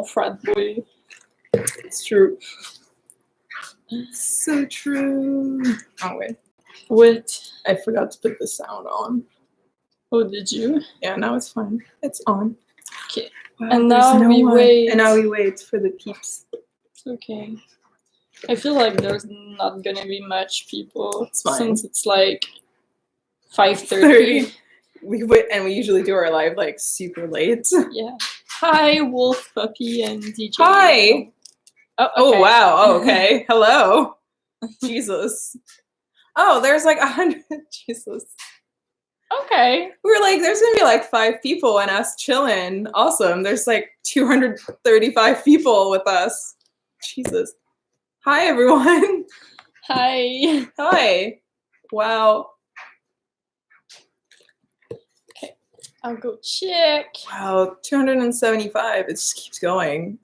frat boy. It's true. So true. Oh wait. What? I forgot to put the sound on. Oh, did you? Yeah, now it's fine. It's on. Okay. Wow, And there's now we one. wait. And now we wait for the peeps. Okay. I feel like there's not gonna be much people It's fine. since it's like 5:30. We wait, and we usually do our live like super late. Yeah. Hi, Wolf Puppy and DJ. Hi. Oh, okay. Oh wow. Oh, okay. Hello. Jesus. Oh, there's like 100. Jesus. Okay. We were like, there's gonna be like 5 people and us chilling. Awesome. There's like 235 people with us. Jesus. Hi everyone. Hi. Hi. Wow. Okay. I'll go check. Wow. 275. It just keeps going.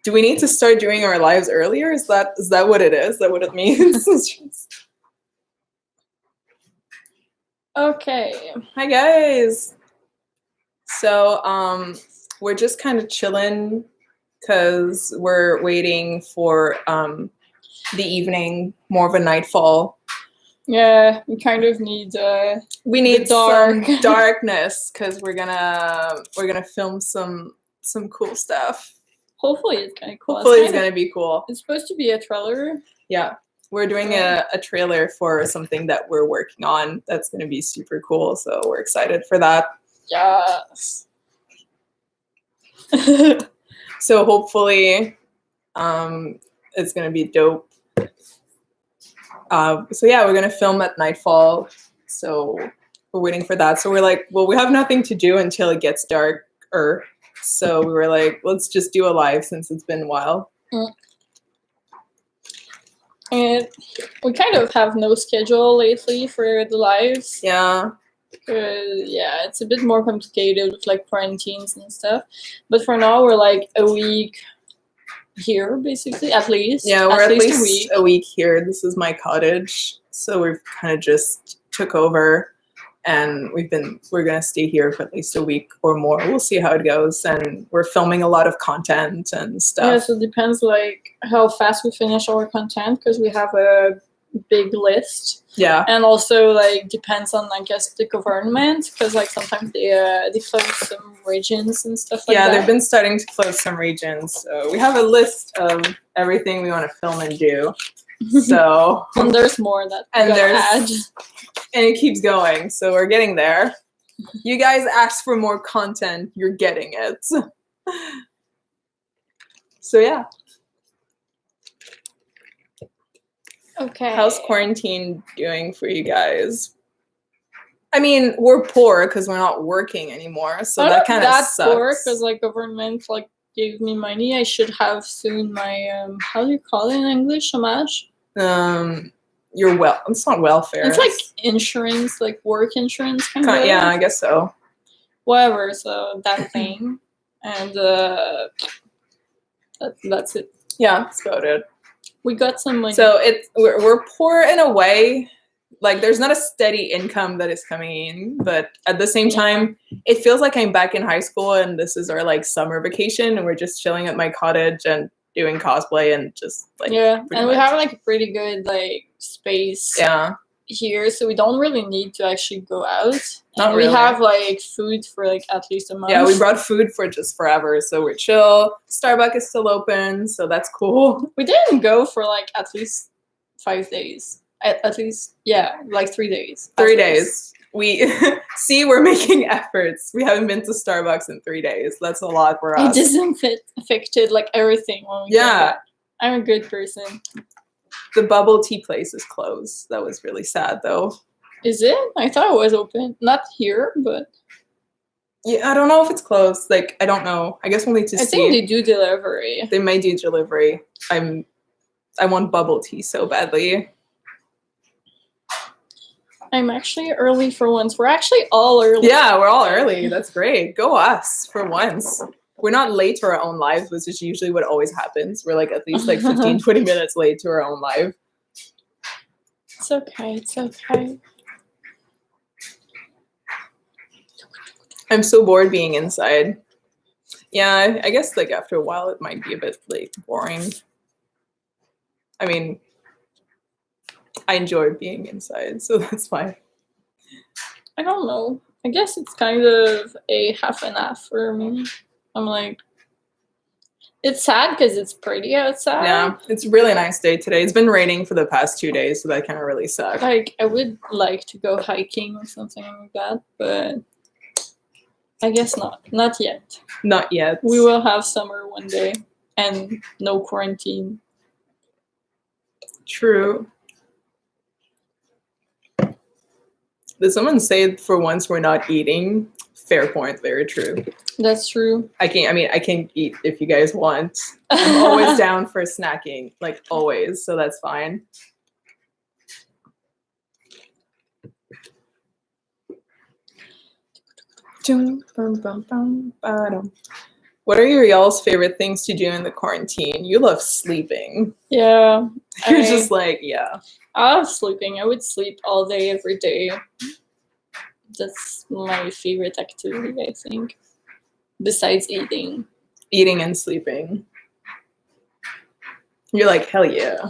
Do we need to start doing our lives earlier? Is that what it is? Is that what it means? Okay. Hi guys. So we're just kind of chilling because we're waiting for the evening, more of a nightfall. Yeah, we kind of need We need dark. some darkness because we're gonna film some cool stuff. Hopefully it's kind of cool. Hopefully it's gonna be cool. It's supposed to be a trailer. Yeah. We're doing a trailer for something that we're working on that's going to be super cool. So we're excited for that. Yes. So hopefully it's going to be dope. So yeah, we're going to film at nightfall. So we're waiting for that. So we're like, well, we have nothing to do until it gets darker. So we were like, let's just do a live since it's been a while. And we kind of have no schedule lately for the lives. Yeah. Yeah, it's a bit more complicated with like quarantines and stuff. But for now, we're like a week here, basically, at least. Yeah, we're at least a week. a week here. This is my cottage. So we've kind of just took over. And we're gonna stay here for at least a week or more. We'll see how it goes. And we're filming a lot of content and stuff. Yeah, so it depends like how fast we finish our content because we have a big list. Yeah. And also like depends on I guess the government because like sometimes they close some regions and stuff like that. Yeah, they've been starting to close some regions. So we have a list of everything we want to film and do. So and there's more that add. And it keeps going, so we're getting there. You guys ask for more content, you're getting it. So yeah. Okay. How's quarantine doing for you guys? I mean, we're poor because we're not working anymore, so that kind of sucks. Poor because like government like gave me money. I should have soon my how do you call it in English? Chômage? It's not welfare. It's like insurance, like work insurance kind of. Yeah, I guess so. Whatever, so that thing. And that's it. Yeah, that's about it. We got some money. So we're poor in a way. Like there's not a steady income that is coming in, but at the same time, it feels like I'm back in high school and this is our like summer vacation and we're just chilling at my cottage and doing cosplay and just like and we have like a pretty good like space here, so we don't really need to actually go out. Not really. We have like food for like at least a month. Yeah, we brought food for just forever, so we're chill. Starbucks is still open, so that's cool. We didn't go for like at least 5 days. At least, like 3 days. 3 days. We see we're making efforts. We haven't been to Starbucks in 3 days. That's a lot for us. It disinfected like everything when we came back. I'm a good person. The bubble tea place is closed. That was really sad though. Is it? I thought it was open. Not here, but yeah, I don't know if it's closed. Like I don't know. I guess we'll need to see. I think they do delivery. They may do delivery. I want bubble tea so badly. I'm actually early for once. We're actually all early. Yeah, we're all early. That's great. Go us for once. We're not late to our own lives, which is usually what always happens. We're like at least like 15, 20 minutes late to our own live. It's okay. It's okay. I'm so bored being inside. Yeah, I guess like after a while it might be a bit like boring. I mean, I enjoy being inside, so that's fine. I don't know. I guess it's kind of a half and half for me. I'm like, it's sad because it's pretty outside. Yeah, it's a really nice day today. It's been raining for the past 2 days, so that kind of really sucks. Like, I would like to go hiking or something like that, but I guess not. Not yet. Not yet. We will have summer one day and no quarantine. True. Did someone say for once we're not eating? Fair point. Very true. That's true. I can eat if you guys want. I'm always down for snacking, like always, so that's fine. What are your y'all's favorite things to do in the quarantine? You love sleeping. Yeah. You're just like, yeah. I love sleeping. I would sleep all day, every day. That's my favorite activity, I think. Besides eating. Eating and sleeping. You're like, hell yeah.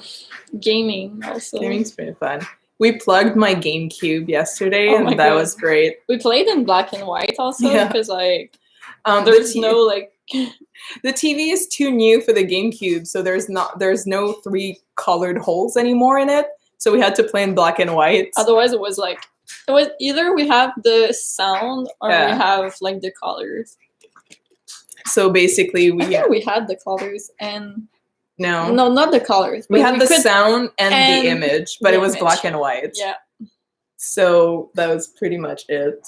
Gaming also. Gaming's pretty fun. We plugged my GameCube yesterday, Oh my and that God. was great. We played in black and white also Yeah. because like there's no like the TV is too new for the GameCube, so there's no 3 colored holes anymore in it. So we had to play in black and white. otherwise it was either we have the sound or we have like the colors. So basically I think we had the colors and no, not the colors. we had the sound and the image, but it was black and white. Yeah. So that was pretty much it.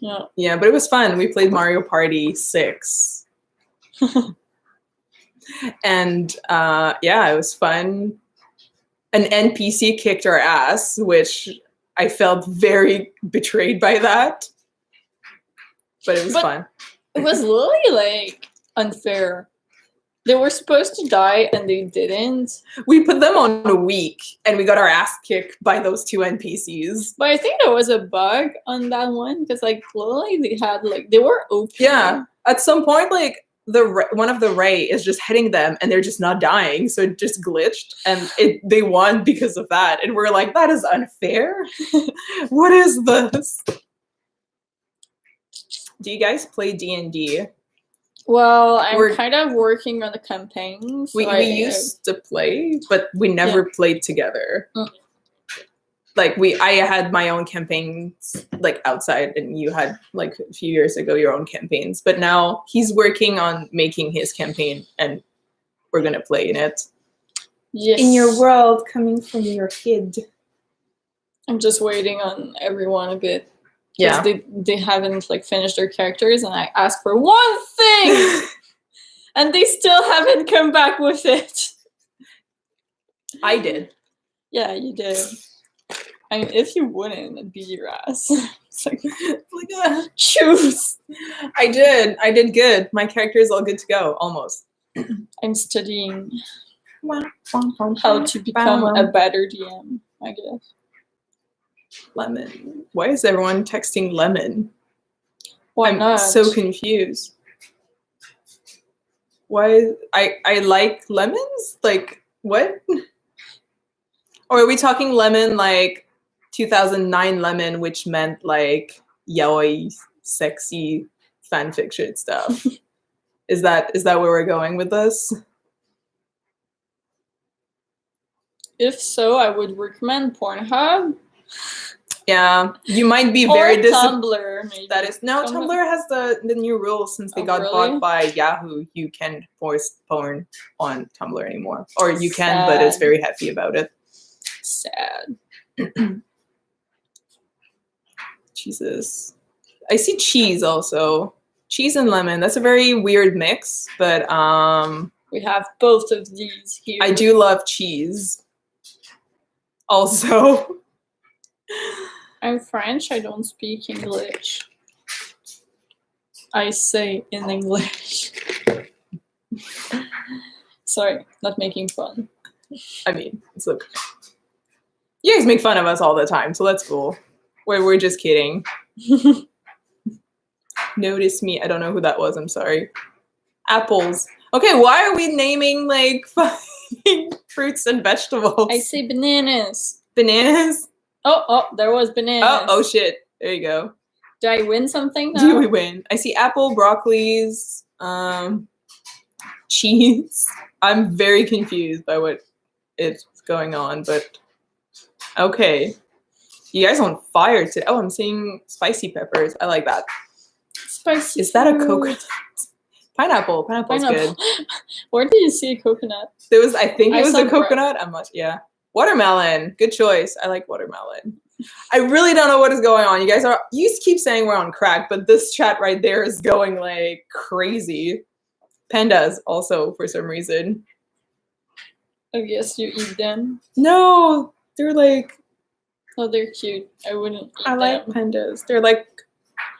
Yeah. Yeah, but it was fun. We played Mario Party 6. And yeah, it was fun. An NPC kicked our ass, which I felt very betrayed by that. But it was fun. It was really like unfair. They were supposed to die and they didn't. We put them on a week and we got our ass kicked by those 2 NPCs. But I think there was a bug on that one because like literally they were OP. Yeah. At some point, like one of the Ray is just hitting them and they're just not dying. So it just glitched and they won because of that. And we're like, that is unfair. What is this? Do you guys play D&D? Well, we're kind of working on the campaigns. We used to play, but we never played together. Mm. Like I had my own campaigns like outside, and you had like a few years ago your own campaigns. But now he's working on making his campaign, and we're gonna play in it. Yes. In your world, coming from your kid. I'm just waiting on everyone a bit. Yeah. They haven't like finished their characters, and I asked for one thing, and they still haven't come back with it. I did. Yeah, you did. I mean, if you wouldn't, it'd be your ass. It's like choose. I did good. My character is all good to go, almost. I'm studying how to become a better DM, I guess. Lemon. Why is everyone texting lemon? Why I'm not? so confused. Why I like lemons? Like what? Or are we talking lemon like 2009 lemon, which meant like yaoi, sexy fanfiction stuff? Is that where we're going with this? If so, I would recommend Pornhub. Yeah, you might be very Tumblr. Maybe. That is Tumblr has the new rules since they got bought by Yahoo. You can't post porn on Tumblr anymore, or you can, but it's very heavy about it. Sad. Jesus, I see cheese also. Cheese and lemon. That's a very weird mix, but we have both of these here. I do love cheese. Also. I'm French, I don't speak English. I say in English. Sorry, not making fun. I mean, it's okay. You guys make fun of us all the time, so that's cool. We're just kidding. Notice me. I don't know who that was, I'm sorry. Apples. Okay, why are we naming like fucking fruits and vegetables? I say bananas. Bananas. Oh, there was bananas. Oh shit. There you go. Do I win something now? Do we win? I see apple, broccolis, cheese. I'm very confused by what is going on, but okay. You guys on fire today. Oh, I'm seeing spicy peppers. I like that. Spicy. Is that a fruit. coconut? Pineapple. Pineapple's good. Where did you see a coconut? There was, I think it was saw a coconut. I'm not. Yeah. Watermelon. Good choice. I like watermelon. I really don't know what is going on. You keep saying we're on crack, but this chat right there is going like crazy. Pandas also for some reason. I guess you eat them. No, they're like. Oh, they're cute. I wouldn't eat I like them. pandas. They're like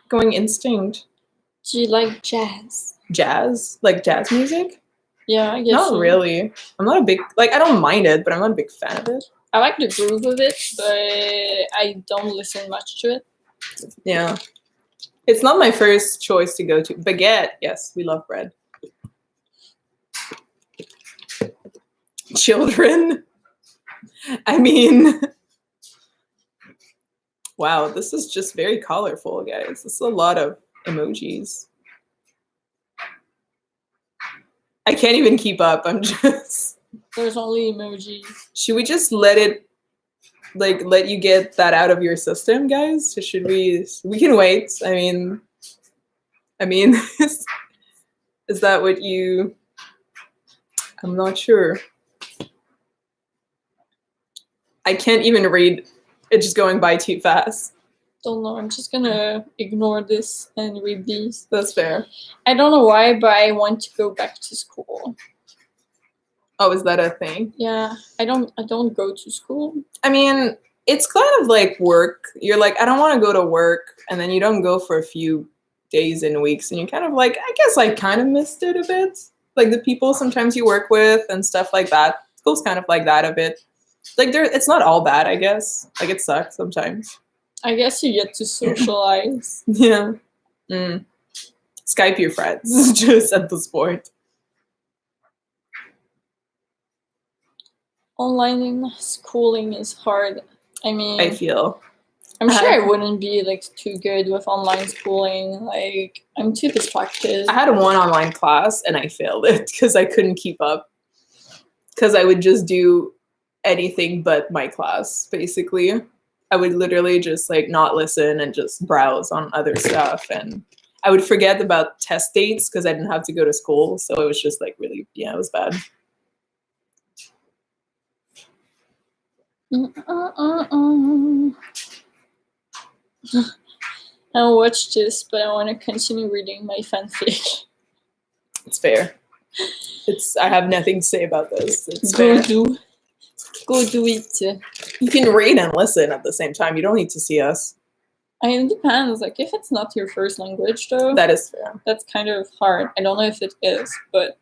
going instinct. Do you like jazz? Jazz? Like jazz music? Yeah, I guess Not so. really. I'm not a big, like, I don't mind it, but I'm not a big fan of it. I like the groove of it, but I don't listen much to it. Yeah. It's not my first choice to go to. Baguette. Yes, we love bread. Children. I mean, wow, this is just very colorful, guys. This is a lot of emojis. I can't even keep up. I'm just. There's only emojis. Should we just let it, like, let you get that out of your system, guys? Should we? We can wait. I mean, is that what you? I'm not sure. I can't even read. It's just going by too fast. Don't know. I'm just gonna ignore this and read these. That's fair. I don't know why, but I want to go back to school. Oh, is that a thing? Yeah, I don't go to school. I mean, it's kind of like work. You're like, I don't want to go to work, and then you don't go for a few days and weeks, and you're kind of like, I guess I kind of missed it a bit. Like the people sometimes you work with and stuff like that. School's kind of like that a bit. Like it's not all bad, I guess. Like it sucks sometimes. I guess you get to socialize. Yeah. Skype your friends just at the sport. Online schooling is hard. I mean, I feel. I'm sure I wouldn't be like too good with online schooling. Like I'm too distracted. I had one online class and I failed it because I couldn't keep up. Because I would just do anything but my class, basically. I would literally just like not listen and just browse on other stuff, and I would forget about test dates because I didn't have to go to school, so it was just like really, yeah, it was bad. I'll watch this, but I want to continue reading my fanfic. It's fair. I have nothing to say about this. It's Go fair. do it. You can read and listen at the same time. You don't need to see us. I mean, it depends. Like, if it's not your first language, though, that is fair. That's kind of hard. I don't know if it is, but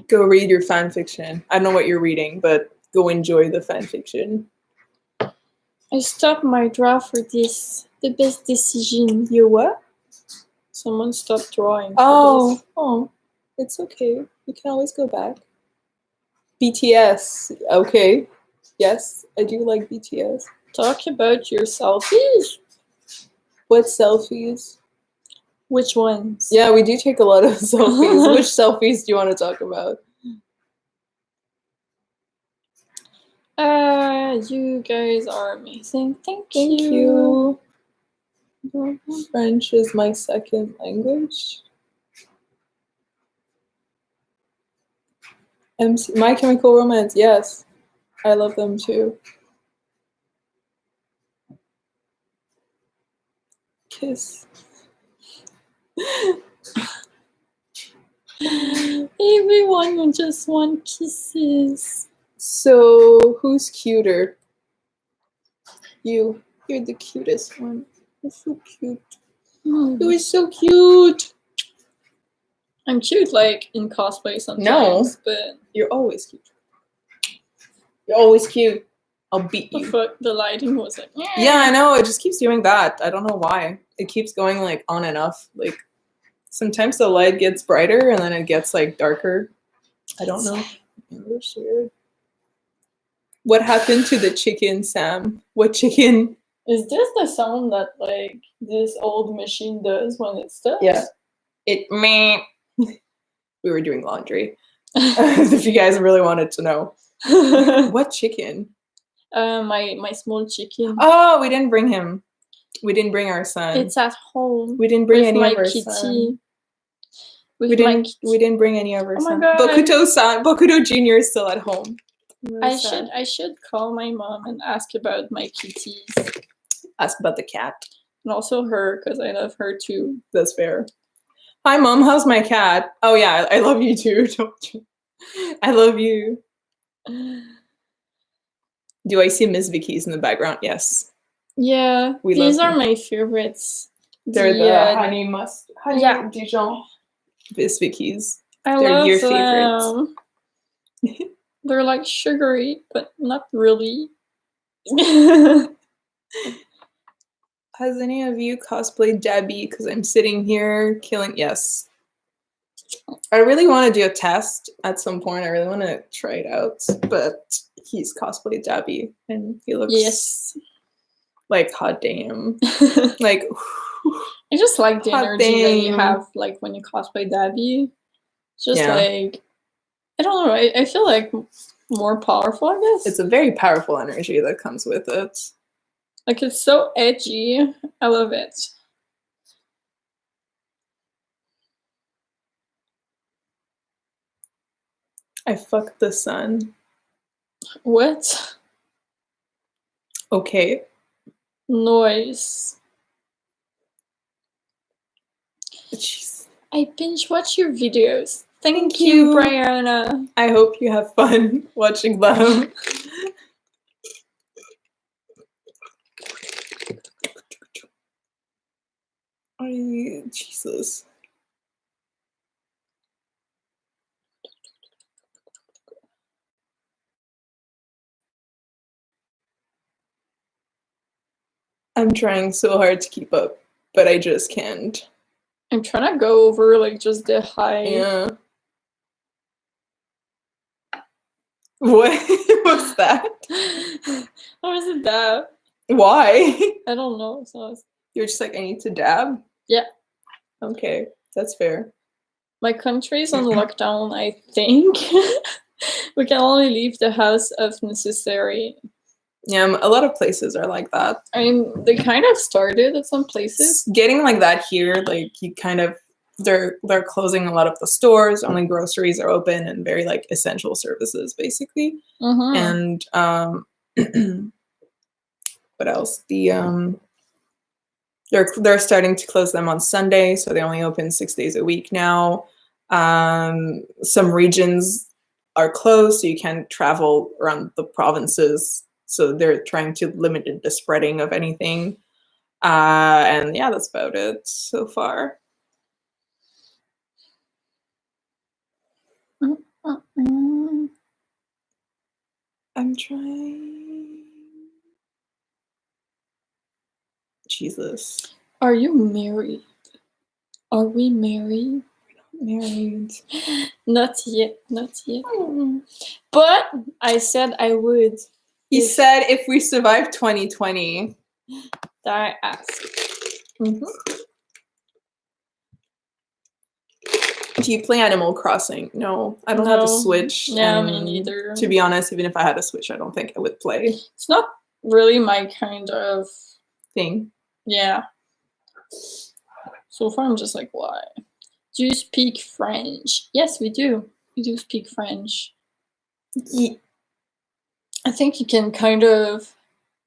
go read your fan fiction. I don't know what you're reading, but go enjoy the fan fiction. I stopped my draw for this. The best decision. You what? Someone stopped drawing. Oh, it's okay. You can always go back. BTS. Okay. Yes, I do like BTS. Talk about your selfies. What selfies? Which ones? Yeah, we do take a lot of selfies. Which selfies do you want to talk about? You guys are amazing. Thank Thank you. French is my second language. My Chemical Romance, yes. I love them too. Kiss. Everyone just want kisses. So, who's cuter? You. You're the cutest one. You're so cute. You are so cute. I'm cute, like, in cosplay sometimes. No. But you're always cute. You're always cute. I'll beat you. The lighting was like, yeah, I know. It just keeps doing that. I don't know why. It keeps going, like, on and off. Like, Sometimes the light gets brighter and then it gets like darker. I don't know. It's weird. What happened to the chicken, Sam? What chicken? Is this the sound that like this old machine does when it stops? Yeah. It meh. We were doing laundry. If you guys really wanted to know. What chicken? My small chicken. Oh, we didn't bring him. We didn't bring our son. It's at home. We didn't bring with any my of our kitty. son. With We my didn't. kitty. We didn't bring any of our Oh my son. God. Bokuto-san, Bokuto Junior is still at home. Really sad. I should call my mom and ask about my kitties Ask about the cat. and also her because I love her too. That's fair. Hi, Mom. How's my cat? Oh yeah, I love you too. Don't you? I love you. Do I see Miss Vicky's in the background? Yes. Yeah, We these love are them. my favorites. They're the honey yeah. Dijon Miss Vicky's. I They're love your them. favorites. They're like sugary, but not really. Has any of you cosplayed Debbie? Because I'm sitting here killing. Yes. I really want to do a test at some point. I really want to try it out. But he's cosplayed Debbie, and he looks like hot damn. Like I just like the hot energy that you damn. have, like when you cosplay Dabby. It's just Yeah. like I don't know. I feel like more powerful. I guess It's a very powerful energy that comes with it. like it's so edgy. I love it. I fucked the sun. What Okay. noise? Jeez. I binge watch your videos. Thank you. you, Brianna. I hope you have fun watching them. Jesus. I'm trying so hard to keep up, but I just can't. I'm trying to go over like just the high. Yeah. What was that? How is it that? Why? I don't know. So You're just like, I need to dab? yeah. Okay, that's fair. My country's on lockdown, I think. We can only leave the house if necessary. Yeah, a lot of places are like that. I mean, they kind of started at some places. It's getting like that here, like you kind of they're closing a lot of the stores, only groceries are open and very like essential services basically. And what else? They're starting to close them on Sunday, so they only open 6 days a week now. Some regions are closed, so you can't travel around the provinces. So they're trying to limit the spreading of anything. And yeah, that's about it so far. I'm trying. Jesus. Are you married? Are we married? We're not married. Not yet. Not yet. But I said I would. He said if we survive 2020. That I asked. Do you play Animal Crossing? No, I don't have a Switch. Yeah, me neither. To be honest, even if I had a Switch, I don't think I would play. It's not really my kind of thing. Yeah. So far, I'm just like, why? Do you speak French? Yes, we do. We do speak French. I think you can kind of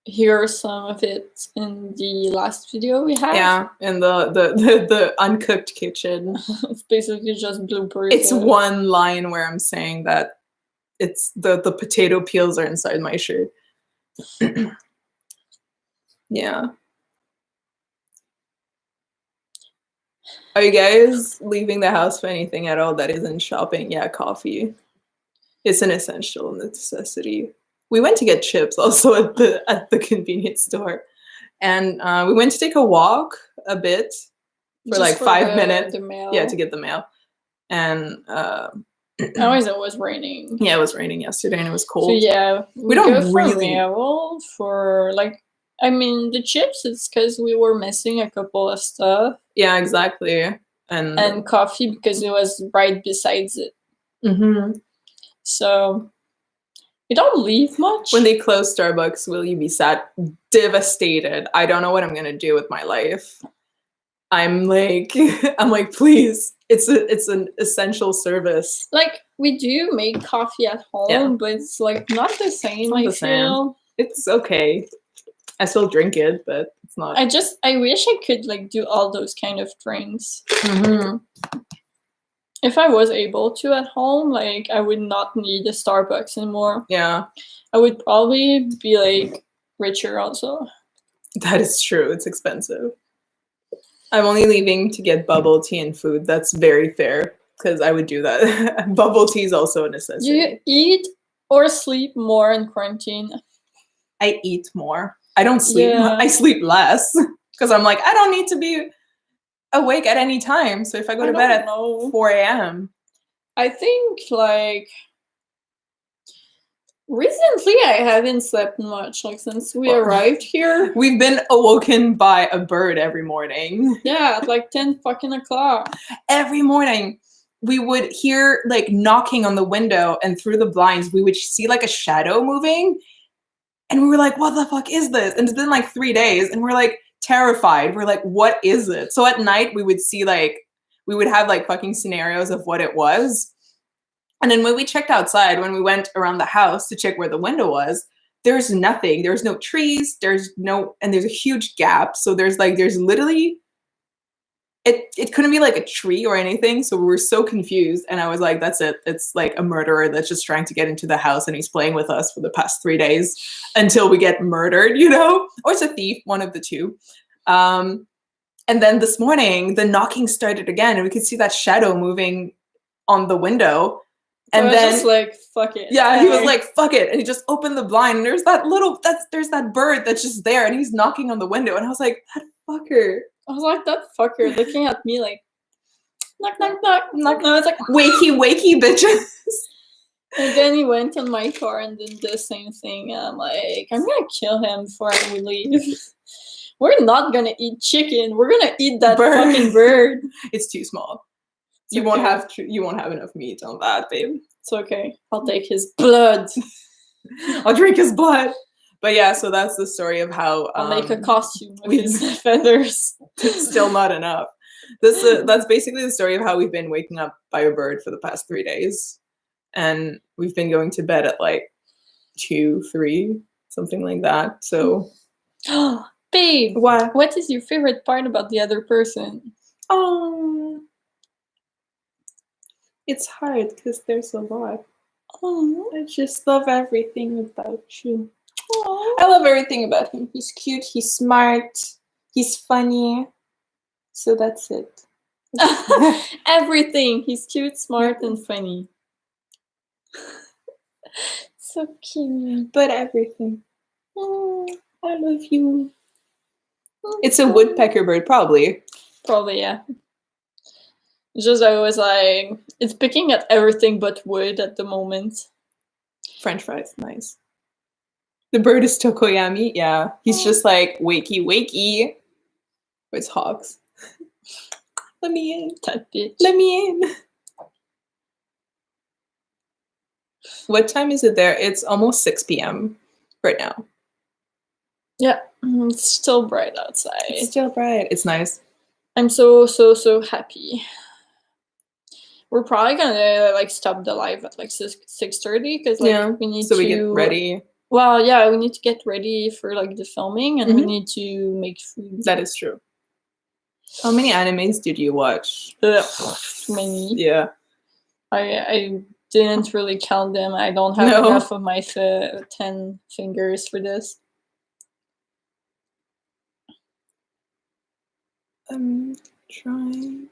hear some of it in the last video we had. Yeah, in the uncooked kitchen. It's basically just bloopers. It's one line where I'm saying that it's the potato peels are inside my shirt. Yeah. Are you guys leaving the house for anything at all that isn't shopping? Yeah, coffee. It's an essential necessity. We went to get chips also at the convenience store. And we went to take a walk a bit for like 5 minutes. The mail. Yeah, to get the mail. And always it was raining. Yeah, it was raining yesterday and it was cold. So yeah, we don't go for really- mail for like. I mean, the chips. It's because we were missing a couple of stuff. Yeah, exactly. And coffee because it was right besides it. Mhm. So we don't leave much. When they close Starbucks, will you be sad? Devastated. I don't know what I'm gonna do with my life. I'm like, please. It's an essential service. Like we do make coffee at home, but it's like not the same. not I the same. feel. It's okay. I still drink it, but it's not. I wish I could like do all those kind of drinks. Mhm. If I was able to at home, like I would not need a Starbucks anymore. Yeah, I would probably be like richer also. that is true. It's expensive. I'm only leaving to get bubble tea and food. That's very fair because I would do that. Bubble tea is also a necessity. Do you eat or sleep more in quarantine? I eat more. I don't sleep. Yeah. I sleep less because I'm like, I don't need to be awake at any time. So if I go to bed at 4 a.m. I think like recently I haven't slept much. Like since we arrived here. We've been awoken by a bird every morning. Yeah, at like 10 fucking o'clock. Every morning. We would hear like knocking on the window, and through the blinds we would see like a shadow moving. And we were like, what the fuck is this? And it's been like 3 days and we're like terrified. We're like, what is it? So at night we would see like, we would have like fucking scenarios of what it was. And then when we checked outside, when we went around the house to check where the window was, there's nothing. There's no trees. There's a huge gap. So there's literally, it couldn't be like a tree or anything. So we were so confused. And I was like, that's it. It's like a murderer that's just trying to get into the house and he's playing with us for the past 3 days until we get murdered, you know? Or it's a thief, one of the two. And then this morning, the knocking started again and we could see that shadow moving on the window. And then just like, fuck it. Yeah, he was like, fuck it. And he just opened the blind and there's that bird that's just there and he's knocking on the window. And I was like, that fucker. I was like, that fucker looking at me like, knock, knock, knock, knock. No, it's like, wakey, bitches. And then he went on my car and did the same thing. And I'm like, I'm gonna kill him before we leave. We're not gonna eat chicken. We're gonna eat that fucking bird. It's too small. You won't have enough meat on that, babe. It's okay. I'll take his blood. I'll drink his blood. But yeah, so that's the story of how I'll make a costume with his feathers. Still not enough. That's basically the story of how we've been waking up by a bird for the past 3 days. And we've been going to bed at like 2, 3, something like that. So babe, what is your favorite part about the other person? Oh, it's hard because there's a lot. Oh, I just love everything about you. Aww. I love everything about him. He's cute, he's smart, he's funny. So that's it. Everything. He's cute, smart, and funny. So cute. But everything. Oh, I love you. It's a woodpecker bird, probably. Probably, yeah. It's just I was like, it's picking at everything but wood at the moment. French fries, nice. The bird is Tokoyami, yeah. He's just like, wakey. It's hawks. Let me in. That bitch. Let me in. What time is it there? It's almost 6 p.m. right now. Yeah, it's still bright outside. It's still bright. It's nice. I'm so happy. We're probably gonna like stop the live at like 6:30 because like we need we get ready. Well, yeah, we need to get ready for like the filming and we need to make food. That is true. How many animes did you watch? Too many. Yeah. I didn't really count them. I don't have enough of my 10 fingers for this. I'm trying.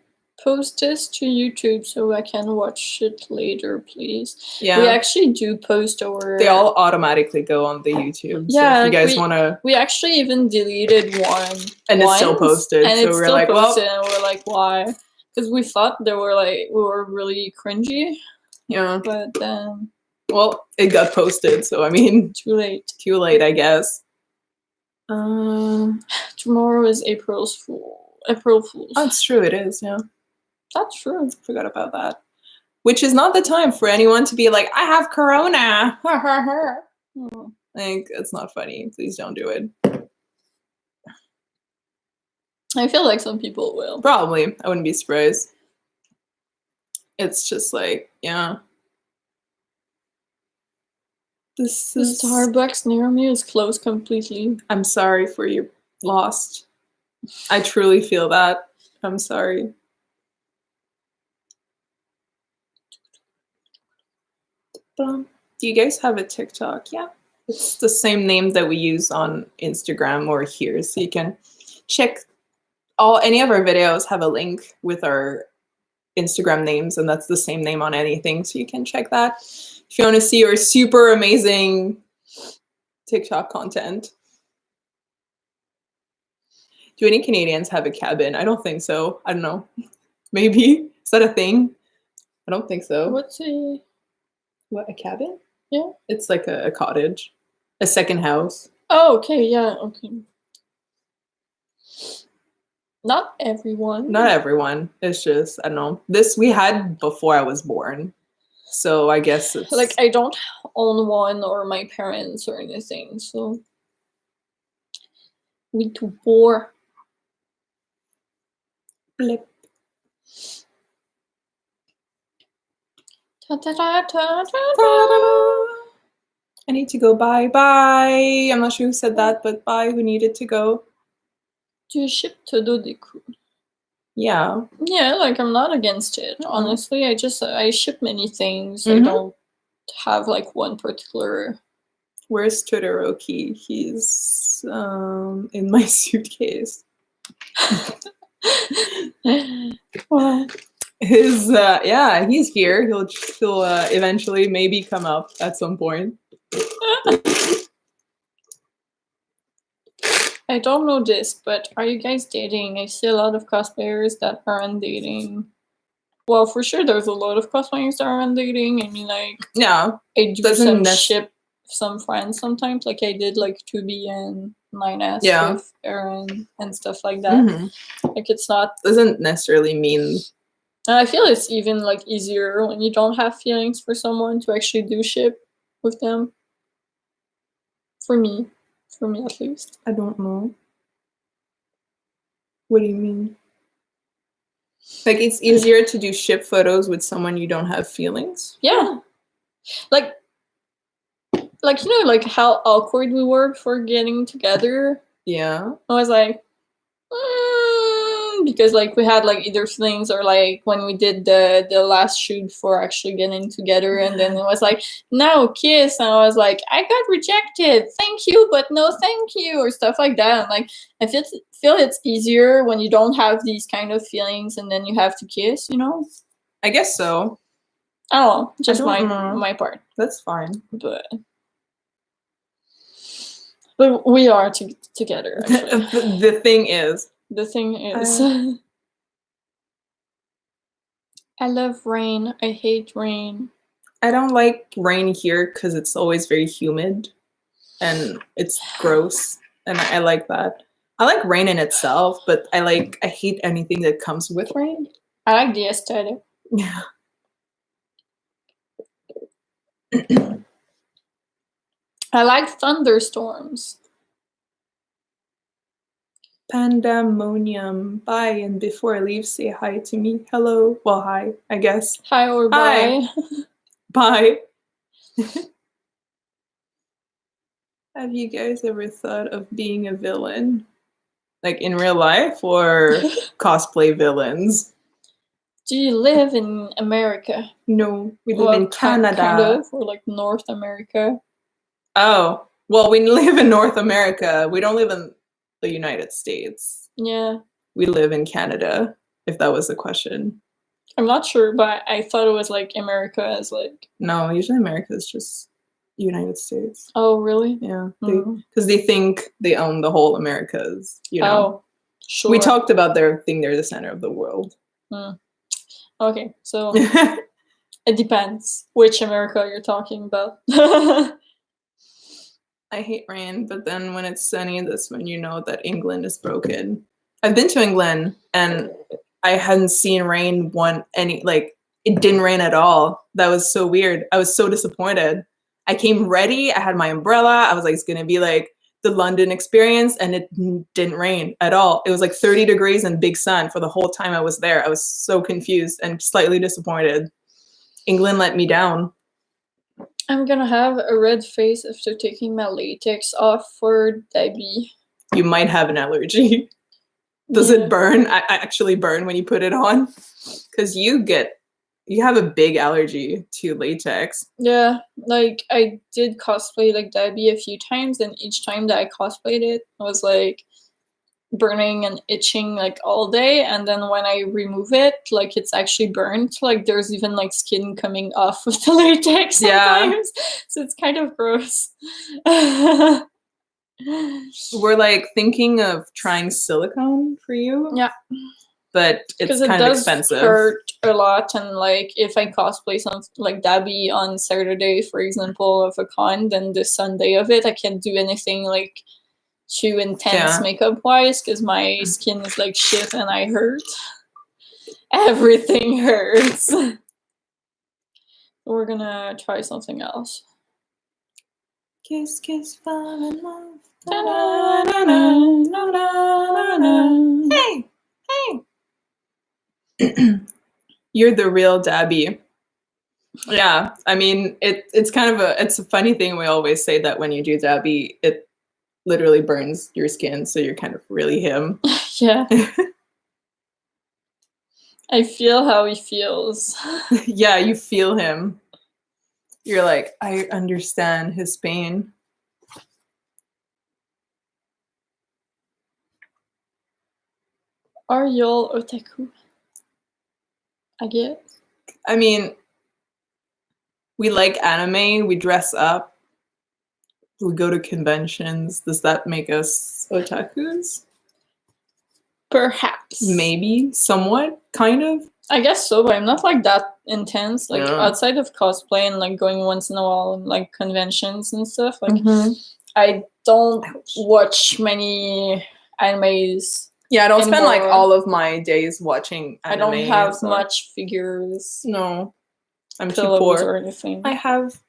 post this to YouTube so I can watch it later, please. Yeah. We actually do post our. They all automatically go on the YouTube. Yeah, so if you like guys want to. We actually even deleted one. And it's still posted. And so it's we're still like, posted, well. and we're like, why? Because we thought we were really cringy. Yeah. But then. Well, it got posted, so I mean. Too late. Too late, I guess. Tomorrow is April Fool's. That's true, it is, yeah. That's true. Forgot about that. Which is not the time for anyone to be like, I have corona. Like, it's not funny. Please don't do it. I feel like some people will. Probably. I wouldn't be surprised. It's just like, yeah. The Starbucks near me is closed completely. I'm sorry for your loss. I truly feel that. I'm sorry. Do you guys have a TikTok? Yeah. It's the same name that we use on Instagram or here. So you can check any of our videos have a link with our Instagram names, and that's the same name on anything. So you can check that if you want to see our super amazing TikTok content. Do any Canadians have a cabin? I don't think so. I don't know. Maybe. Is that a thing? I don't think so. What's a cabin? Yeah. It's like a cottage. A second house. Oh, okay, yeah, okay. Not everyone. Not everyone. It's just, I don't know. This we had before I was born. So I guess it's... Like, I don't own one or my parents or anything, so... We too poor. Blip. Ta -ta -ta -ta -ta I need to go. Bye. Bye. I'm not sure who said that, but bye. Who needed to go? Do you ship Bakudeku? Yeah. Yeah, like, I'm not against it. Honestly, I ship many things. I don't have, like, one particular... Where's Todoroki? He's in my suitcase. Well, yeah, he's here. He'll eventually maybe come up at some point. I don't know this, but are you guys dating? I see a lot of cosplayers that aren't dating. Well, for sure, there's a lot of cosplayers that aren't dating. I mean, like, yeah, I do ship some friends sometimes. Like, I did like 2B and 9S with Aaron and stuff like that. Like, it's not doesn't necessarily mean. And I feel it's even like easier when you don't have feelings for someone to actually do ship with them. For me at least. I don't know. What do you mean? Like, it's easier to do ship photos with someone you don't have feelings? Yeah. Like, you know, like how awkward we were before getting together? Yeah. I was like, because like we had like either feelings or like when we did the last shoot for actually getting together, and then it was like, no, kiss, and I was like, I got rejected, thank you but no thank you, or stuff like that. And like I feel it's easier when you don't have these kind of feelings and then you have to kiss, you know? I guess so. I don't know, just my part. That's fine. But we are together, actually. The thing is, I love rain. I hate rain. I don't like rain here because it's always very humid and it's gross, and I like that. I like rain in itself, but I hate anything that comes with rain. I like the aesthetic. Yeah. I like thunderstorms. Pandemonium. Bye, and before I leave, say hi to me. Hello. Well, hi, I guess. Hi or bye. Bye. Have you guys ever thought of being a villain? Like in real life or cosplay villains? Do you live in America? No, we live in Canada. Kind of, or like North America. Oh, well, we live in North America. We don't live in the United States. Yeah. We live in Canada. if that was the question. I'm not sure, but I thought it was like America as like. No, usually America is just United States. Oh, really? Yeah, Mhm. because they think they own the whole Americas. You know, Oh, sure. we talked about their thing. They're the center of the world. Okay, so it depends which America you're talking about. I hate rain, but then when it's sunny, that's when you know that England is broken. I've been to England and I hadn't seen rain it didn't rain at all. That was so weird. I was so disappointed. I came ready. I had my umbrella. I was like, it's gonna be like the London experience, and it didn't rain at all. It was like 30 degrees and big sun for the whole time I was there. I was so confused and slightly disappointed. England let me down. I'm gonna have a red face after taking my latex off for Debbie. You might have an allergy. Does it burn? I actually burn when you put it on? Because you have a big allergy to latex. Yeah, like I did cosplay like Debbie a few times, and each time that I cosplayed it, I was like burning and itching like all day, and then when I remove it, like it's actually burnt. Like there's even like skin coming off of the latex sometimes. Yeah. So it's kind of gross. We're like thinking of trying silicone for you. Yeah. But it's kind of expensive. Hurt a lot, and like if I cosplay something like Debbie on Saturday, for example, of a con, then the Sunday of it, I can't do anything like too intense makeup wise because my skin is like shit and I hurt. Everything hurts. We're gonna try something else. Kiss, kiss, fall in love. Hey, hey. You're the real Debbie. Yeah, I mean, it's kind of it's a funny thing. We always say that when you do Debbie, it literally burns your skin, so you're kind of really him. Yeah. I feel how he feels. Yeah, you feel him. You're like, I understand his pain. Are y'all otaku? I guess. I mean, we like anime, we dress up, we go to conventions. Does that make us otakus? Perhaps. Maybe, somewhat, kind of. I guess so, but I'm not like that intense. Like outside of cosplay and like going once in a while and like conventions and stuff. Like I don't watch many animes. Yeah, I don't spend like all of my days watching anime. I don't have much figures. No, I'm too poor. Or anything. I have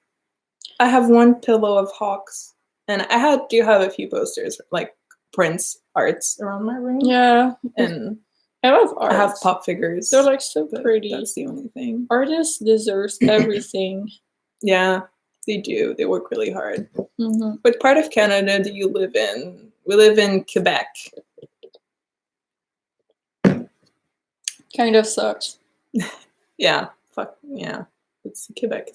one pillow of hawks, and I do have a few posters like Prince arts around my room. Yeah, and I love art. I have pop figures. They're like so pretty. That's the only thing. Artists deserve everything. Yeah, they do. They work really hard. What part of Canada do you live in? We live in Quebec. Kind of sucks. Yeah, fuck yeah. It's Quebec.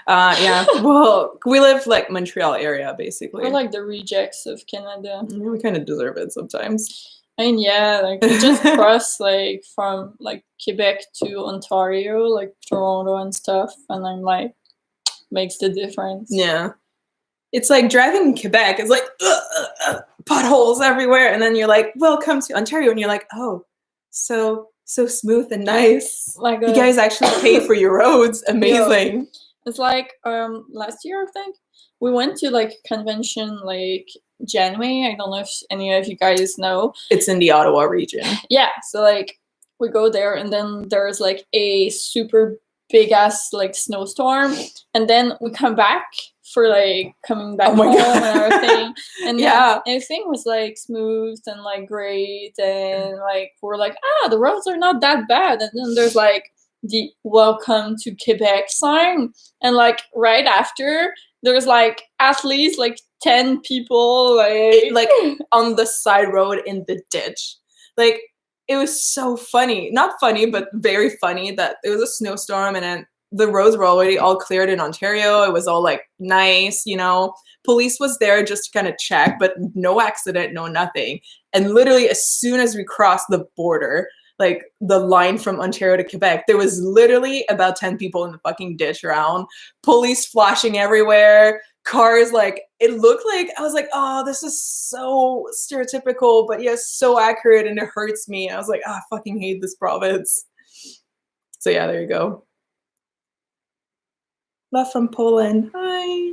Yeah. Well, we live like Montreal area basically. We're like the rejects of Canada. Yeah, we kind of deserve it sometimes. I mean, yeah, like we just cross like from like Quebec to Ontario, like Toronto and stuff, and I'm like, makes the difference. Yeah, it's like driving in Quebec. It's like potholes everywhere, and then you're like, welcome to Ontario, and you're like, oh, so smooth and nice. Like you guys actually pay for your roads. Amazing. Yeah. It's like last year I think we went to like a convention like January. I don't know if any of you guys know. It's in the Ottawa region. Yeah, so like we go there and then there's like a super big ass like snowstorm, and then we come back for like coming back home and everything, and yeah, everything was like smooth and like great, and like we're like, the roads are not that bad, and then there's like the welcome to Quebec sign, and like right after there's like at least like 10 people like on the side road in the ditch. Like it was so funny, not funny, but very funny that it was a snowstorm and then the roads were already all cleared in Ontario. It was all like nice, you know. Police was there just to kind of check, but no accident, no nothing. And literally as soon as we crossed the border, like the line from Ontario to Quebec, there was literally about 10 people in the fucking ditch around, police flashing everywhere, cars, like it looked like I was like, oh, this is so stereotypical, but yes, so accurate, and it hurts me. I was like, oh, I fucking hate this province. So yeah, there you go. Love from Poland. Hi.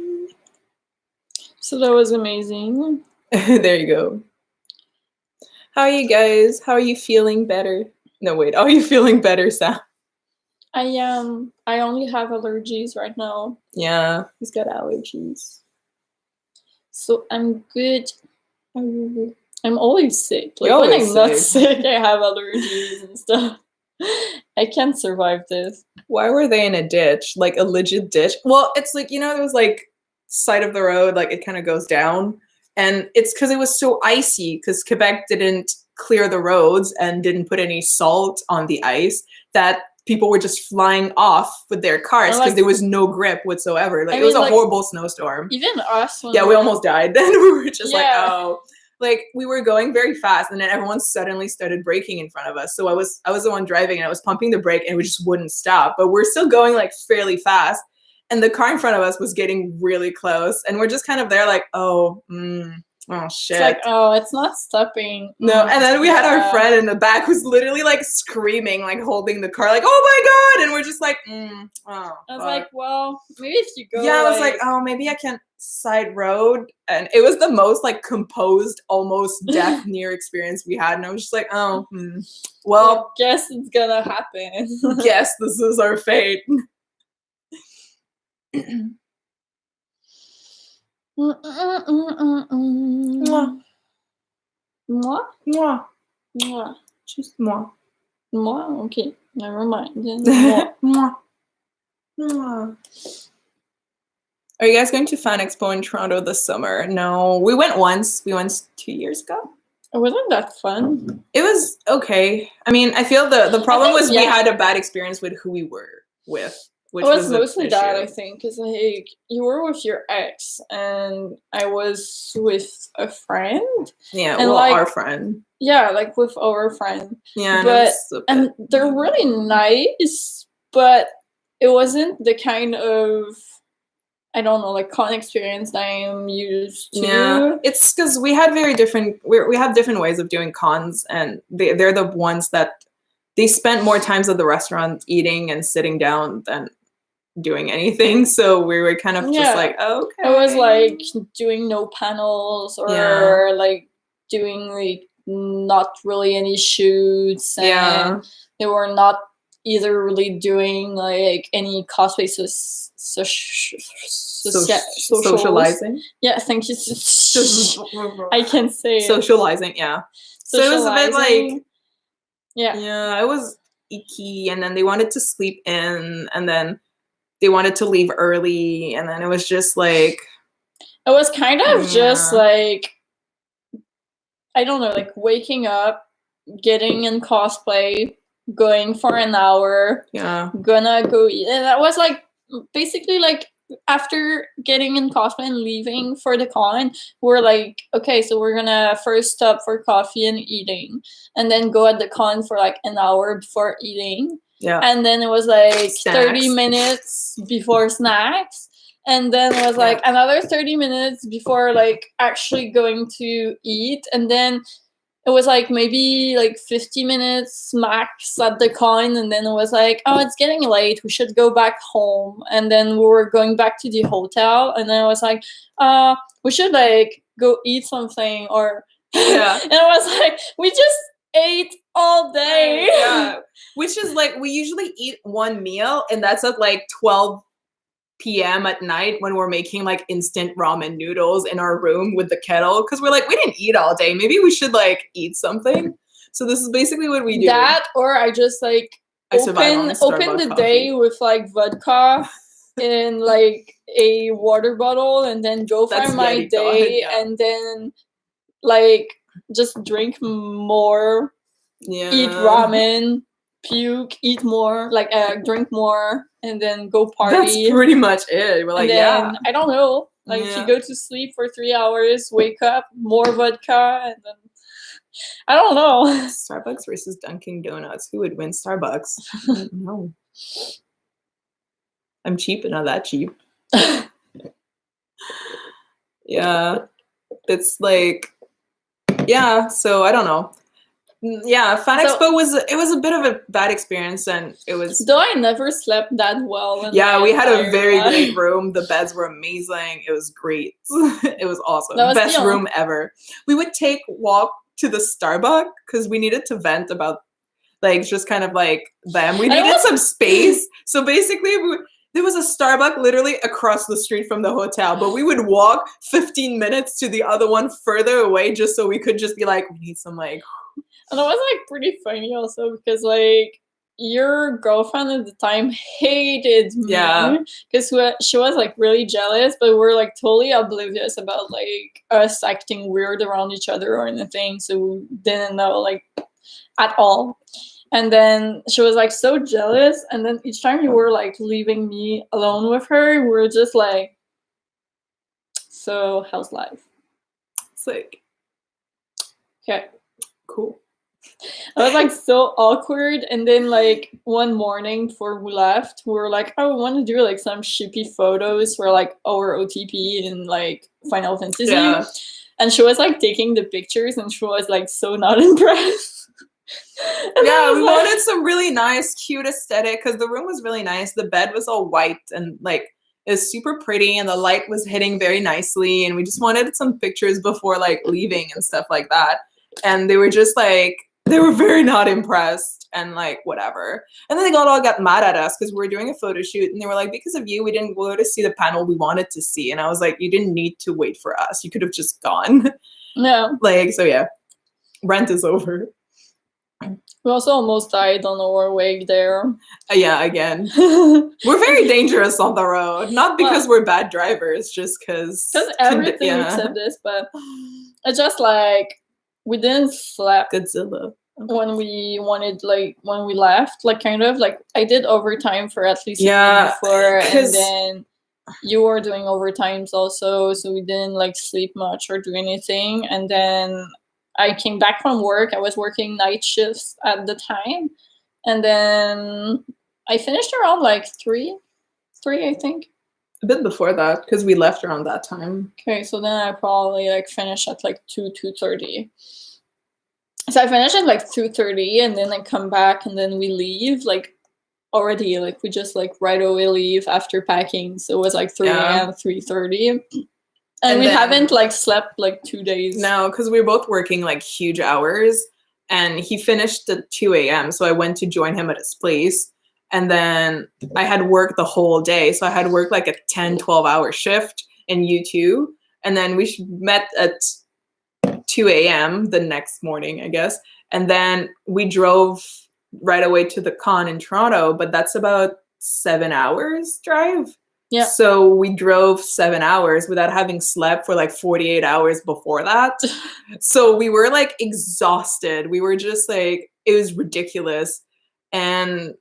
So that was amazing. There you go. How are you guys? How are you feeling better? No, wait. Are you feeling better, Sam? I only have allergies right now. Yeah, he's got allergies. So I'm good. I'm always sick. Like You're when always I'm not sick. sick, I have allergies and stuff. I can't survive this. Why were they in a ditch? Like a legit ditch? Well, it's like, you know, there was like side of the road, like it kind of goes down. And it's because it was so icy, because Quebec didn't clear the roads and didn't put any salt on the ice, that people were just flying off with their cars because like, there was no grip whatsoever. Like I it was mean, a like, horrible snowstorm. Even us. When Yeah, we almost died. Then we were just like, Yeah. oh. Like we were going very fast, and then everyone suddenly started braking in front of us. So I was the one driving, and I was pumping the brake, and we just wouldn't stop. But we're still going like fairly fast, and the car in front of us was getting really close, and we're just kind of there like, oh shit. It's like, oh, it's not stopping. No, and then we had our friend in the back who's literally like screaming, like holding the car, like, oh my god, and we're just like, I was like, well, maybe if you go. Yeah, I was like, oh, maybe I can side road, and it was the most like composed, almost death near experience we had, and I was just like, oh, well, guess it's gonna happen. Guess this is our fate. Moi? Moi. Moi. Just moi. Moi? Okay, never mind. Then moi. Moi. Are you guys going to Fan Expo in Toronto this summer? No, we went once. We went 2 years ago. It wasn't that fun. It was okay. I mean, I feel the problem was we had a bad experience with who we were with. Which it was mostly an that, issue. I think, because like you were with your ex and I was with a friend. Yeah, and well, like, our friend. Yeah, like with our friend. Yeah, but and they're really nice, but it wasn't the kind of, I don't know, like con experience that I'm used to. Yeah, it's because we had very different. We have different ways of doing cons, and they're the ones that they spent more times at the restaurant eating and sitting down than doing anything. So we were kind of just like, okay. It was like doing no panels or like doing like not really any shoots, and they were not either really doing like any cosplay socializing. Yeah, thank you. I can say socializing. Yeah. So it was a bit like yeah, it was icky, and then they wanted to sleep in, and then they wanted to leave early, and then it was just like it was kind of just like, I don't know, like waking up, getting in cosplay, going for an hour, gonna go eat, and that was like basically like after getting in cosplay and leaving for the con, we're like, okay, so we're gonna first stop for coffee and eating, and then go at the con for like an hour before eating. Yeah. And then it was like snacks. 30 minutes before snacks. And then it was like another 30 minutes before like actually going to eat. And then it was like maybe like 50 minutes max at the con. And then it was like, oh, it's getting late. We should go back home. And then we were going back to the hotel. And then I was like, we should like go eat something. Or and I was like, we just ate all day. Yeah. Which is like, we usually eat one meal, and that's at like 12 p.m. at night when we're making like instant ramen noodles in our room with the kettle, because we're like, we didn't eat all day. Maybe we should like eat something. So this is basically what we do. That, or I just like open the day with like vodka in like a water bottle, and then go for my day, and then like just drink more, eat ramen, puke, eat more, like drink more, and then go party. That's pretty much it. We're like, I don't know, like you go to sleep for 3 hours, wake up, more vodka, and then I don't know. Starbucks versus Dunkin' Donuts. Who would win? Starbucks. I don't know. I'm cheap, but not that cheap. Yeah. It's like, yeah, so I don't know. Yeah, Fan Expo was a bit of a bad experience, and it was. Though I never slept that well. Yeah, we had a very life. great room. The beds were amazing. It was great. It was awesome. That was Best room ever. We would take walk to the Starbucks because we needed to vent about, like, just kind of like them. We needed some space. So basically, there was a Starbucks literally across the street from the hotel, but we would walk 15 minutes to the other one further away just so we could just be like, we need some like. And it was like pretty funny also because like your girlfriend at the time hated me. Yeah. Because she was like really jealous, but we're like totally oblivious about like us acting weird around each other or anything. So we didn't know like at all. And then she was like so jealous. And then each time you were like leaving me alone with her, we were just like, so how's life? It's like, okay, cool. I was like so awkward, and then like one morning before we left, we were like, "Oh, we want to do like some shippy photos for like our OTP in like Final Fantasy." Yeah. And she was like taking the pictures, and she was like so not impressed. Yeah, we wanted some really nice, cute aesthetic because the room was really nice. The bed was all white and like it was super pretty, and the light was hitting very nicely. And we just wanted some pictures before like leaving and stuff like that. And they were just like, they were very not impressed and like whatever. And then they all got mad at us because we were doing a photo shoot, and they were like, because of you, we didn't go to see the panel we wanted to see. And I was like, you didn't need to wait for us. You could have just gone. No. Like, so yeah, rent is over. We also almost died on our way there. Yeah, again. We're very dangerous on the road. Not because we're bad drivers, just because everything except this, but it's just like we didn't sleep Godzilla. When we wanted, like when we left, like kind of like I did overtime for at least a week before, and then you were doing overtimes also, so we didn't like sleep much or do anything. And then I came back from work. I was working night shifts at the time, and then I finished around like 3, I think. A bit before that, because we left around that time. Okay, so then I probably like finished at like 2:30. So I finished at like 2:30, and then I come back, and then we leave like already, like we just like right away leave after packing. So it was like 3 a.m., 3:30. And we haven't like slept like 2 days. No, because we were both working like huge hours, and he finished at 2 a.m. So I went to join him at his place. And then I had work the whole day. So I had work like a 10, 12-hour shift in U2. And then we met at 2 a.m. the next morning, I guess. And then we drove right away to the con in Toronto, but that's about 7 hours drive. Yeah. So we drove 7 hours without having slept for like 48 hours before that. So we were like exhausted. We were just like, it was ridiculous. And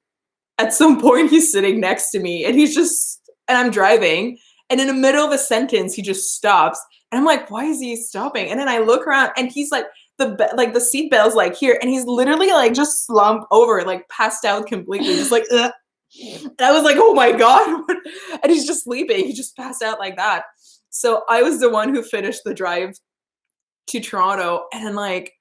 at some point he's sitting next to me, and and I'm driving, and in the middle of a sentence, he just stops. And I'm like, why is he stopping? And then I look around, and he's like, the seat belt's like here, and he's literally like just slumped over, like passed out completely, just like, ugh. And I was like, oh my God. And he's just sleeping. He just passed out like that. So I was the one who finished the drive to Toronto, and then like,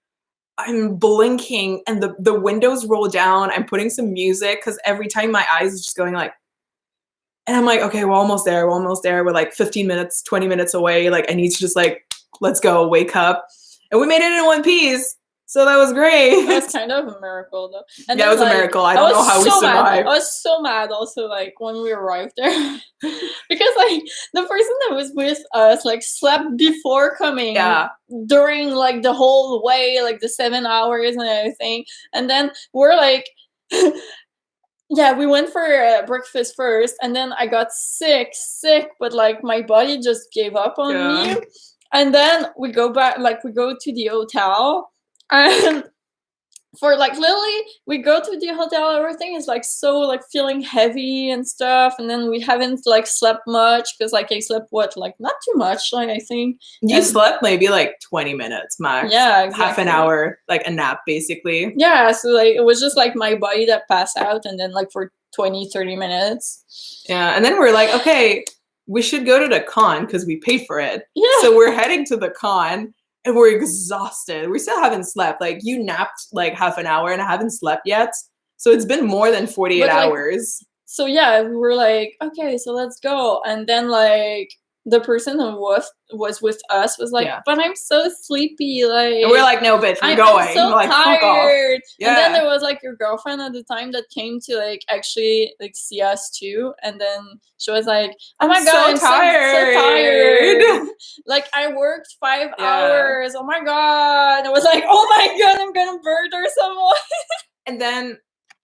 I'm blinking and the windows roll down. I'm putting some music because every time my eyes is just going like, and I'm like, okay, we're almost there. We're like 15 minutes, 20 minutes away. Like, I need to just like, let's go, wake up. And we made it in one piece. So that was great. It was kind of a miracle though. And yeah, it was a miracle. I don't know how we survived. I was so mad also like when we arrived there. Because like the person that was with us like slept before coming. Yeah. During like the whole way, like the 7 hours and everything. And then we're like yeah, we went for breakfast first, and then I got sick, but like my body just gave up on me. And then we go back, like we go to the hotel, and for like literally we go to the hotel, everything is like so like feeling heavy and stuff, and then we haven't like slept much because like I slept what, like not too much, like I think You and- slept maybe like 20 minutes max. Yeah, Half an exactly. hour, like a nap basically. Yeah, so like it was just like my body that passed out, and then like for 20-30 minutes. Yeah, and then we're like, okay, we should go to the con because we paid for it. Yeah. So we're heading to the con and we're exhausted. We still haven't slept. Like you napped like half an hour and I haven't slept yet. So it's been more than 48 But, like, hours. So yeah, we were like, okay, so let's go. And then like the person who was with us was like, Yeah. but I'm so sleepy. Like, And we're like, no, bitch, we're I'm going. so We're like, fuck off. tired. Yeah. And then there was like your girlfriend at the time that came to like actually like see us too. And then she was like, oh my god, I'm so tired. Like I worked 5 hours. Oh my god. And I was like, oh my god, I'm gonna murder someone. And then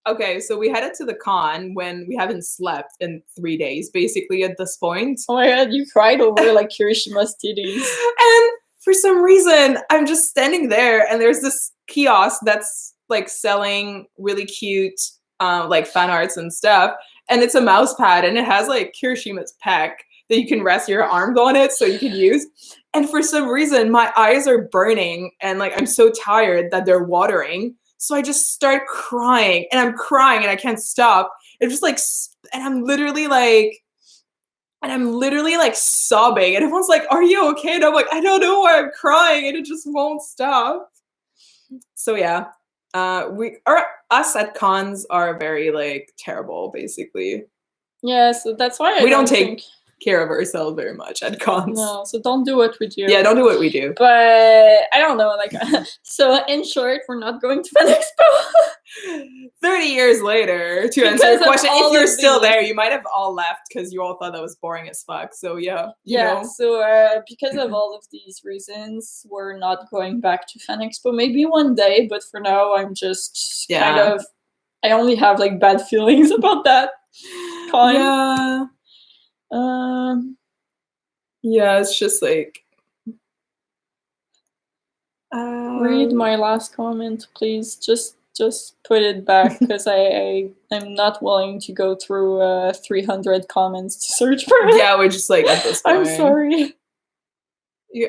okay, so we headed to the con when we haven't slept in 3 days, basically at this point. Oh my god, you cried over like Kirishima's titties. And for some reason, I'm just standing there and there's this kiosk that's like selling really cute like fan arts and stuff. And it's a mouse pad and it has like Kirishima's pec that you can rest your arm on it so you can use. And for some reason, my eyes are burning and like I'm so tired that they're watering. So I just start crying and I'm crying and I can't stop. It's just like, and I'm literally like sobbing. And everyone's like, are you okay? And I'm like, I don't know why I'm crying. And it just won't stop. So yeah, us at cons are very like terrible, basically. Yeah, so that's why we don't take care of ourselves very much at cons. No, so don't do what we do. Yeah, don't do what we do. But I don't know, like, so in short, we're not going to Fan Expo. 30 years later, to answer your question, if you're still there, you might have all left because you all thought that was boring as fuck. So yeah, you know. So because of all of these reasons, we're not going back to Fan Expo. Maybe one day, but for now, I'm just kind of. I only have like bad feelings about that con. Yeah. Yeah, it's just like. Read my last comment, please. Just put it back because I'm not willing to go through 300 comments to search for it. Yeah, we're just like at this point. I'm sorry.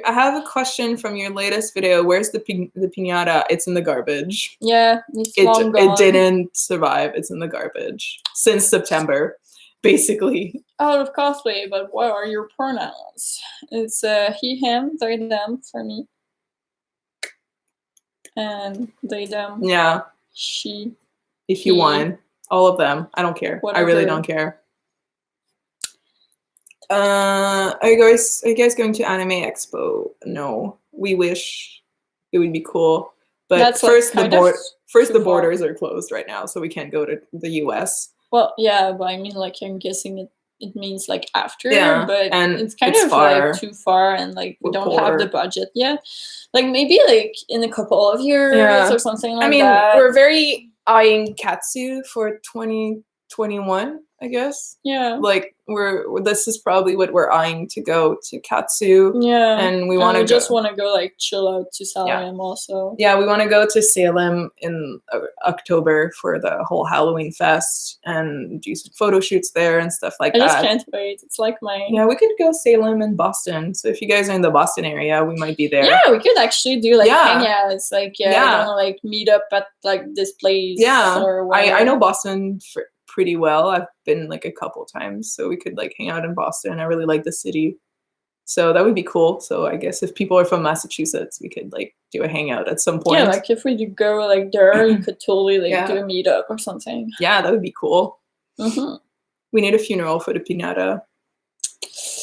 I have a question from your latest video. Where's the piñata? It's in the garbage. Yeah, it's long gone. It didn't survive. It's in the garbage since September, basically. Out of cosplay, but what are your pronouns? It's he, him, they, them for me. And they, them. Yeah. She. If you want. All of them. I don't care. Whatever. I really don't care. Are you guys going to Anime Expo? No. We wish it would be cool. But that's first like the borders are closed right now, so we can't go to the US. Well, yeah, but I mean, like, I'm guessing it means like after, yeah, but and it's kind of far. Like too far, and like we don't have the budget yet. Like maybe like in a couple of years or something like that. We're very eyeing Katsu for 2021, I guess. Yeah. Like this is probably what we're eyeing to go to Katsu. Yeah. And we want to just want to go like chill out to Salem also. Yeah, we want to go to Salem in October for the whole Halloween fest and do some photo shoots there and stuff like that. I just can't wait. It's like my... Yeah, we could go Salem and Boston. So if you guys are in the Boston area, we might be there. Yeah, we could actually do like hangouts. Like, I don't know, like meet up at like this place. Yeah, or I know Boston pretty well. I've been like a couple times, so we could like hang out in Boston. I really like the city, so that would be cool. So I guess if people are from Massachusetts, we could like do a hangout at some point. Yeah, like if we could go like there, you could totally like do a meetup or something. Yeah, that would be cool. Mm-hmm. We need a funeral for the piñata.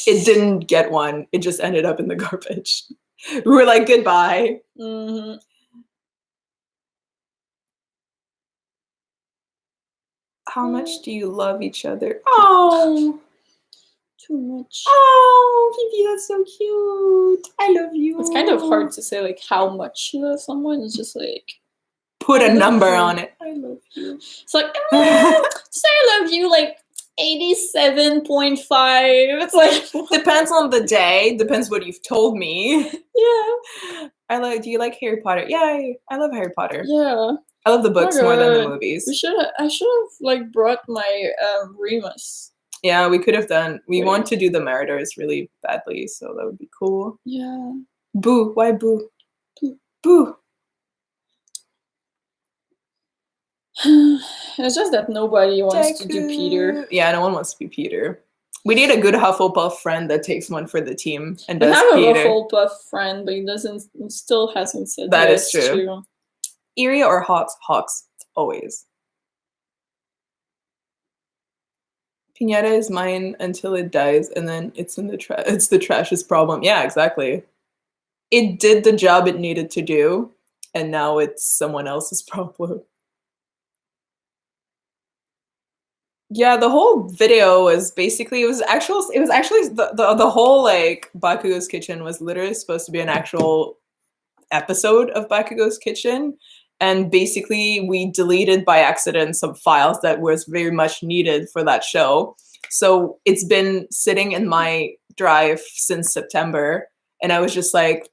It didn't get one. It just ended up in the garbage. We were like, goodbye. Mm-hmm. How much do you love each other? Oh, too much. Oh, Vivi, that's so cute. I love you. It's kind of hard to say like how much you love someone. It's just like put a number on it. I love you. It's like say I love you like 87.5. It's like depends on the day. Depends what you've told me. Yeah. Do you like Harry Potter? Yeah, I love Harry Potter. Yeah. I love the Oh my books more than the God. movies. I should have like brought my Remus. Yeah, we could have done. We Wait. want to do the Meritorious really badly, so that would be cool. Yeah. Boo! Why boo? Boo! It's just that nobody wants to do Peter. Yeah, no one wants to be Peter. We need a good Hufflepuff friend that takes one for the team and We does have Peter. a Hufflepuff friend, but he still hasn't said That yes is true. to. Erie or Hawks? Hawks, always. Pinata is mine until it dies, and then it's in the trash. It's the trash's problem. Yeah, exactly. It did the job it needed to do, and now it's someone else's problem. Yeah, the whole video was basically it was actually the whole like Bakugo's Kitchen was literally supposed to be an actual episode of Bakugo's Kitchen, and basically we deleted by accident some files that was very much needed for that show. So it's been sitting in my drive since September, and I was just like,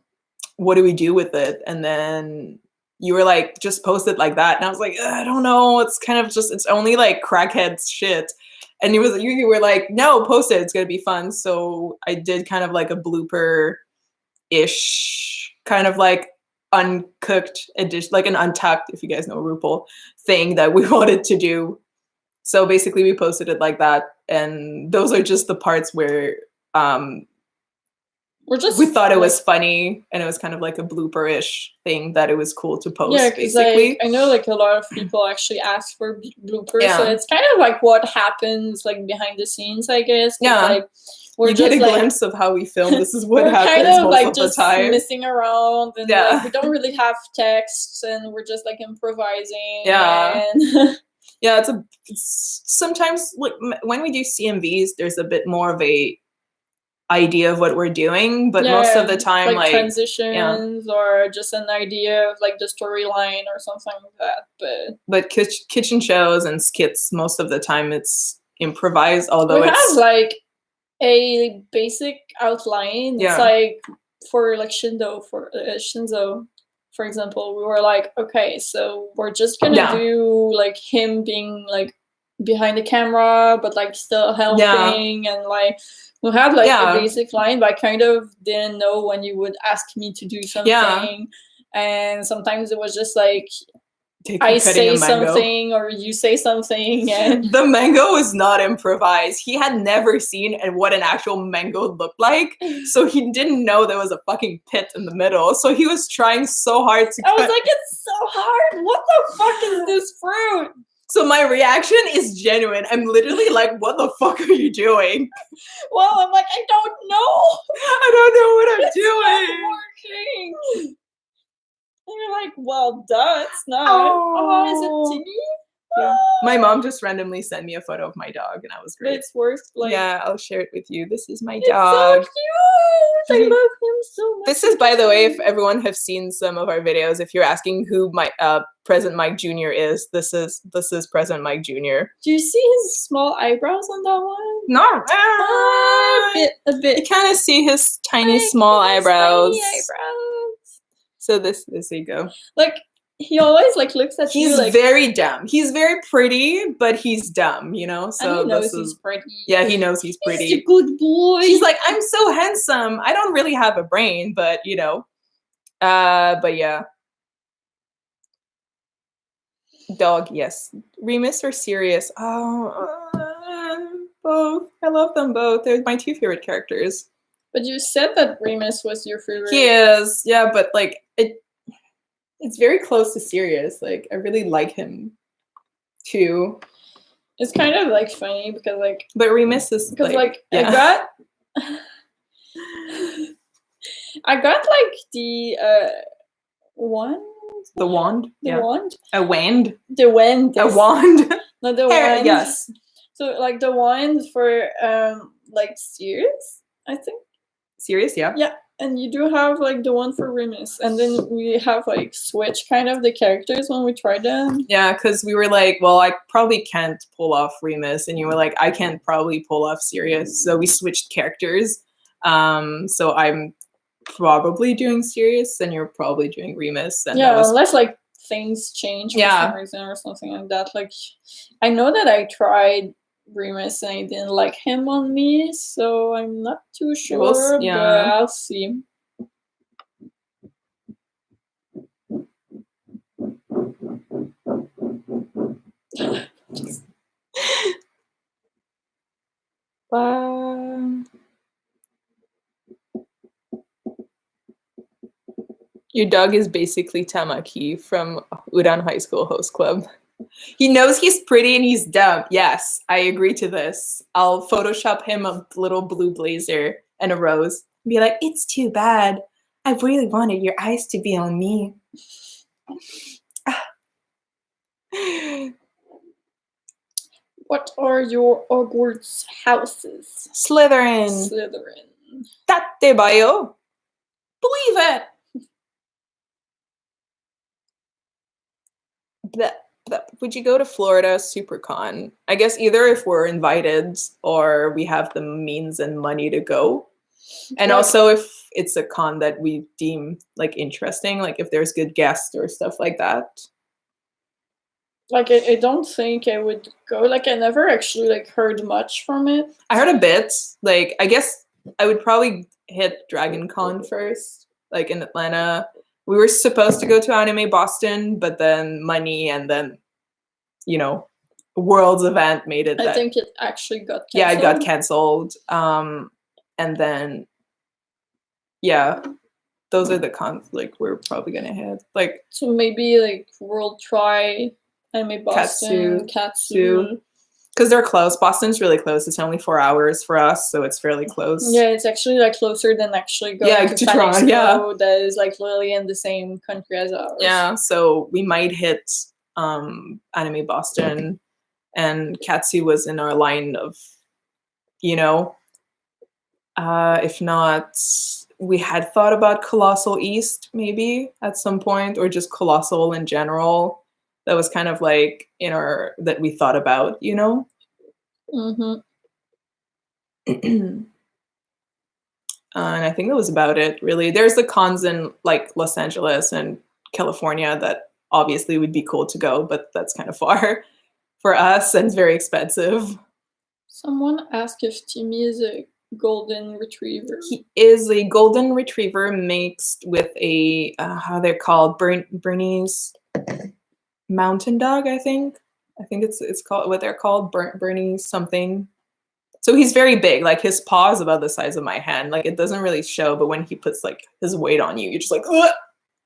what do we do with it? And then you were like, just post it like that. And I was like, I don't know. It's kind of just, it's only like crackheads shit. And you were like, no, post it. It's going to be fun. So I did kind of like a blooper-ish, kind of like uncooked edition, like an untucked, if you guys know RuPaul, thing that we wanted to do. So basically we posted it like that. And those are just the parts where we thought it was funny, and it was kind of like a blooper-ish thing that it was cool to post. Yeah, basically, like, I know like a lot of people actually ask for bloopers, Yeah. so it's kind of like what happens like behind the scenes, I guess. Yeah. Like, we're you just get a like, glimpse of how we film. This is what we're happens kind of most like of just the time. messing around, and Yeah. like we don't really have texts, and we're just like improvising. Yeah. And Yeah, it's sometimes like when we do CMVs, there's a bit more of a idea of what we're doing, but most of the time like transitions or just an idea of like the storyline or something like that. But kitchen shows and skits, most of the time it's improvised, although we it's have like a basic outline. Yeah. It's like for like Shinzo, for example, we were like, okay, so we're just gonna Yeah. do like him being like behind the camera, but like still helping, and like we had like Yeah. a basic line, but I kind of didn't know when you would ask me to do something. Yeah. And sometimes it was just like Take I cutting say a mango. something or you say something, and The mango was not improvised. He had never seen what an actual mango looked like, so he didn't know there was a fucking pit in the middle. So he was trying so hard to I was like, it's so hard. What the fuck is this fruit? So my reaction is genuine. I'm literally like, what the fuck are you doing? Well, I'm like, I don't know. I don't know what I'm It's doing. not working. And you're like, well, duh, it's not. Oh, is it Timmy? Yeah. My mom just randomly sent me a photo of my dog, and I was great. It's worse. Like, yeah, I'll share it with you. This is my it's dog. so cute. I love him so much. This is, by the way, if everyone have seen some of our videos, if you're asking who my President Mike Jr. is, this is President Mike Jr. Do you see his small eyebrows on that one? No, A bit. You kind of see his tiny, small eyebrows. So this you go. Like, he always like looks at you. He's Like, very dumb. He's very pretty, but he's dumb, you know. So and he knows he's pretty. Yeah, he knows he's pretty. He's a good boy. He's like, I'm so handsome. I don't really have a brain, but you know. But yeah. Dog, yes. Remus or Sirius? Oh, both. I love them both. They're my two favorite characters. But you said that Remus was your favorite. He is, yeah, but like it's very close to Sirius. Like I really like him too. It's kind of like funny because like. But Remus is because like yeah. I got like the wand. The wand. The wand. A wand. The wand. A wand. Not the wand. Yes. So like the wand for like Sirius, I think. Sirius, yeah. Yeah, and you do have like the one for Remus, and then we have like switch kind of the characters when we tried them. Yeah, because we were like, well, I probably can't pull off Remus, and you were like, I can't probably pull off Sirius, so we switched characters. So I'm probably doing Sirius, and you're probably doing Remus. And yeah, unless like things change for Yeah. some reason or something like that. Like, I know that I tried Remus and I didn't like him on me, so I'm not too sure, yeah. but I'll see. Your dog is basically Tamaki from Udan High School Host Club. He knows he's pretty and he's dumb. Yes, I agree to this. I'll Photoshop him a little blue blazer and a rose. Be like, it's too bad. I really wanted your eyes to be on me. What are your Hogwarts houses? Slytherin. Slytherin. Tate bayo. Believe it. Would you go to Florida SuperCon? I guess either if we're invited or we have the means and money to go. And Like- also if it's a con that we deem like interesting, like if there's good guests or stuff like that. Like, I don't think I would go. Like, I never actually like heard much from it. I heard a bit. Like, I guess I would probably hit Dragon Con first, like in Atlanta. We were supposed to go to Anime Boston, but then money and then, you know, World's event made it. I think it actually got canceled. Yeah, it got canceled. And then, yeah, those are the cons like we're probably gonna hit. Like, so maybe like World Try, Anime Boston, Katsu. because they're close. Boston's really close. It's only 4 hours for us, so it's fairly close. Yeah, it's actually like closer than actually going to Toronto. Fan Expo, Yeah, that is like literally in the same country as ours. yeah. So we might hit Anime Boston, and Katsu was in our line of, you know, if not, we had thought about Colossal East maybe at some point, or just Colossal in general. That was kind of like that we thought about, you know. Mm-hmm. And I think that was about it, really. There's the cons in like Los Angeles and California that obviously would be cool to go, but that's kind of far for us and very expensive. Someone asked if Timmy is a golden retriever. He is a golden retriever mixed with a how they're called, Bernese mountain dog. I think it's called what they're called, Bernese something. So he's very big. Like his paw is about the size of my hand. Like it doesn't really show, but when he puts like his weight on you, you're just like, ugh!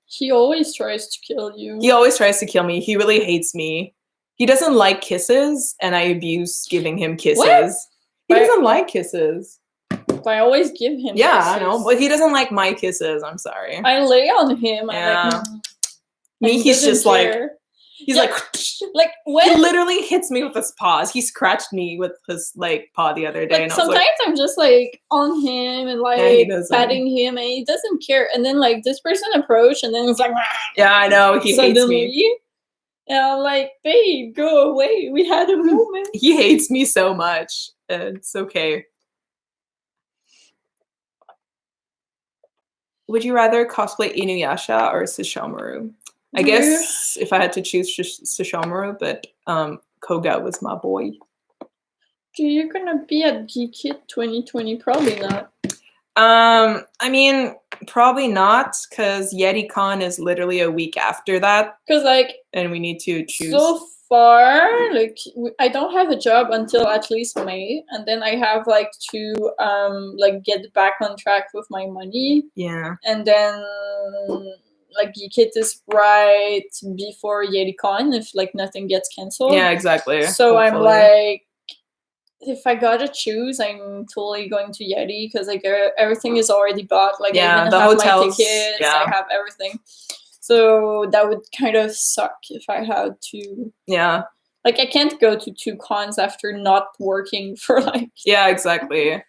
He always tries to kill you. He always tries to kill me. He really hates me. He doesn't like kisses, and I abuse giving him kisses. What? He doesn't like kisses. But I always give him Yeah, kisses. I know, but he doesn't like my kisses. I'm sorry. I lay on him. Yeah. I'm like, Me, and he he's just doesn't care. he's Yeah. like he when literally hits me with his paws. He scratched me with his like paw the other day, like and I was sometimes like, I'm just like on him and like he doesn't. patting him, and he doesn't care. And then like this person approached, and then it's like, yeah, I know, he hates me. And I'm like, babe, go away. We had a moment. He hates me so much. It's okay. Would you rather cosplay Inuyasha or Sesshomaru? I guess if I had to choose Sesshomaru, but Koga was my boy. Do you gonna be at Geek It 2020? Probably not. I mean, probably not, because YetiCon is literally a week after that. Because like, and we need to choose. So far, like I don't have a job until at least May, and then I have like to like get back on track with my money. Yeah. And then like Geek It is right before YetiCon if like nothing gets canceled. Yeah, exactly. So hopefully. I'm like, if I gotta choose, I'm totally going to Yeti because like everything is already bought. Like yeah, I even the have hotels, my tickets, yeah. I have everything. So that would kind of suck if I had to. Yeah. Like I can't go to 2 cons after not working for like. Yeah, exactly.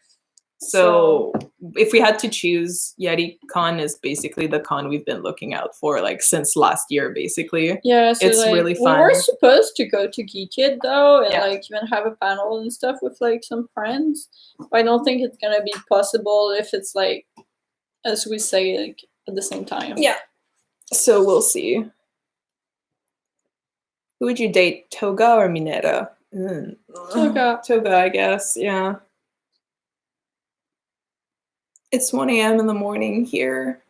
So if we had to choose, YetiCon is basically the con we've been looking out for like since last year, basically. Yeah, so it's like, really fun. We were supposed to go to Geek It though, and yeah. like even have a panel and stuff with like some friends. But I don't think it's gonna be possible if it's like, as we say, like at the same time. Yeah. So we'll see. Who would you date, Toga or Mineta? Toga. Toga, I guess. Yeah. It's 1 a.m. in the morning here.